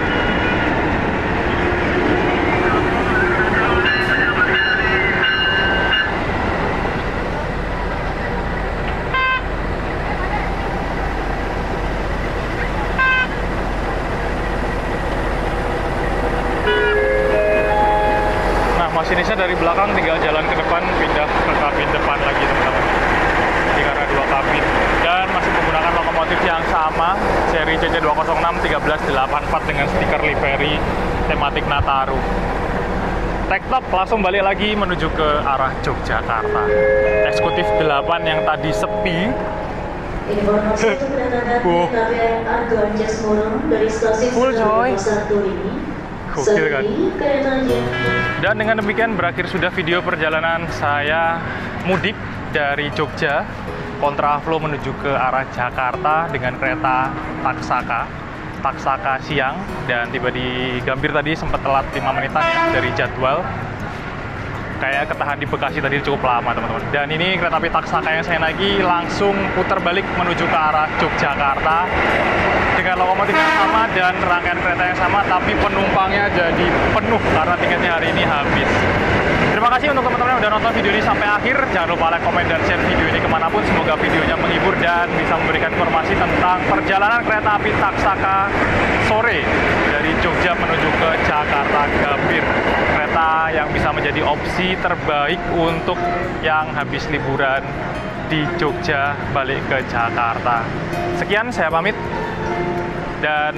Masinisnya dari belakang tinggal jalan ke depan, pindah ke kabin depan lagi, teman-teman. Jadi karena 2 kabin dan masih menggunakan lokomotif yang sama, seri CC206 1384 dengan stiker livery tematik Nataru. Tektok langsung balik lagi menuju ke arah Yogyakarta. Eksekutif 8 yang tadi sepi. Informasi untuk kedatangan kereta api Argo Anjasmoro dari stasiun Surabaya 1 ini. Gokil kan? Dan dengan demikian berakhir sudah video perjalanan saya mudik dari Jogja kontraflow menuju ke arah Jakarta dengan kereta Taksaka siang, dan tiba di Gambir tadi sempat telat 5 menitan ya dari jadwal. Kayak ketahan di Bekasi tadi cukup lama, teman-teman. Dan ini kereta api Taksaka yang saya naiki langsung putar balik menuju ke arah Yogyakarta dengan lokomotif yang sama dan rangkaian kereta yang sama, tapi penumpangnya jadi penuh karena tiketnya hari ini habis. Terima kasih untuk teman-teman yang udah nonton video ini sampai akhir. Jangan lupa like, komen, dan share video ini kemanapun. Semoga videonya menghibur dan bisa memberikan informasi tentang perjalanan kereta api Taksaka sore dari Jogja menuju ke Jakarta Gambir. Kereta yang bisa menjadi opsi terbaik untuk yang habis liburan di Jogja balik ke Jakarta. Sekian, saya pamit dan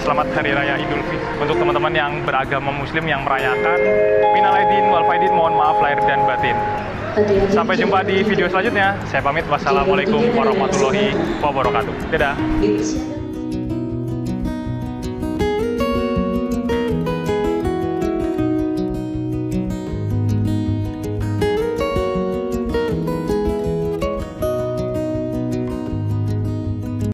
selamat Hari Raya Idul Fitri untuk teman-teman yang beragama Muslim yang merayakan. Minal aidin wal faidin, mohon maaf lahir dan batin. Sampai jumpa di video selanjutnya. Saya pamit. Wassalamualaikum warahmatullahi wabarakatuh. Dadah.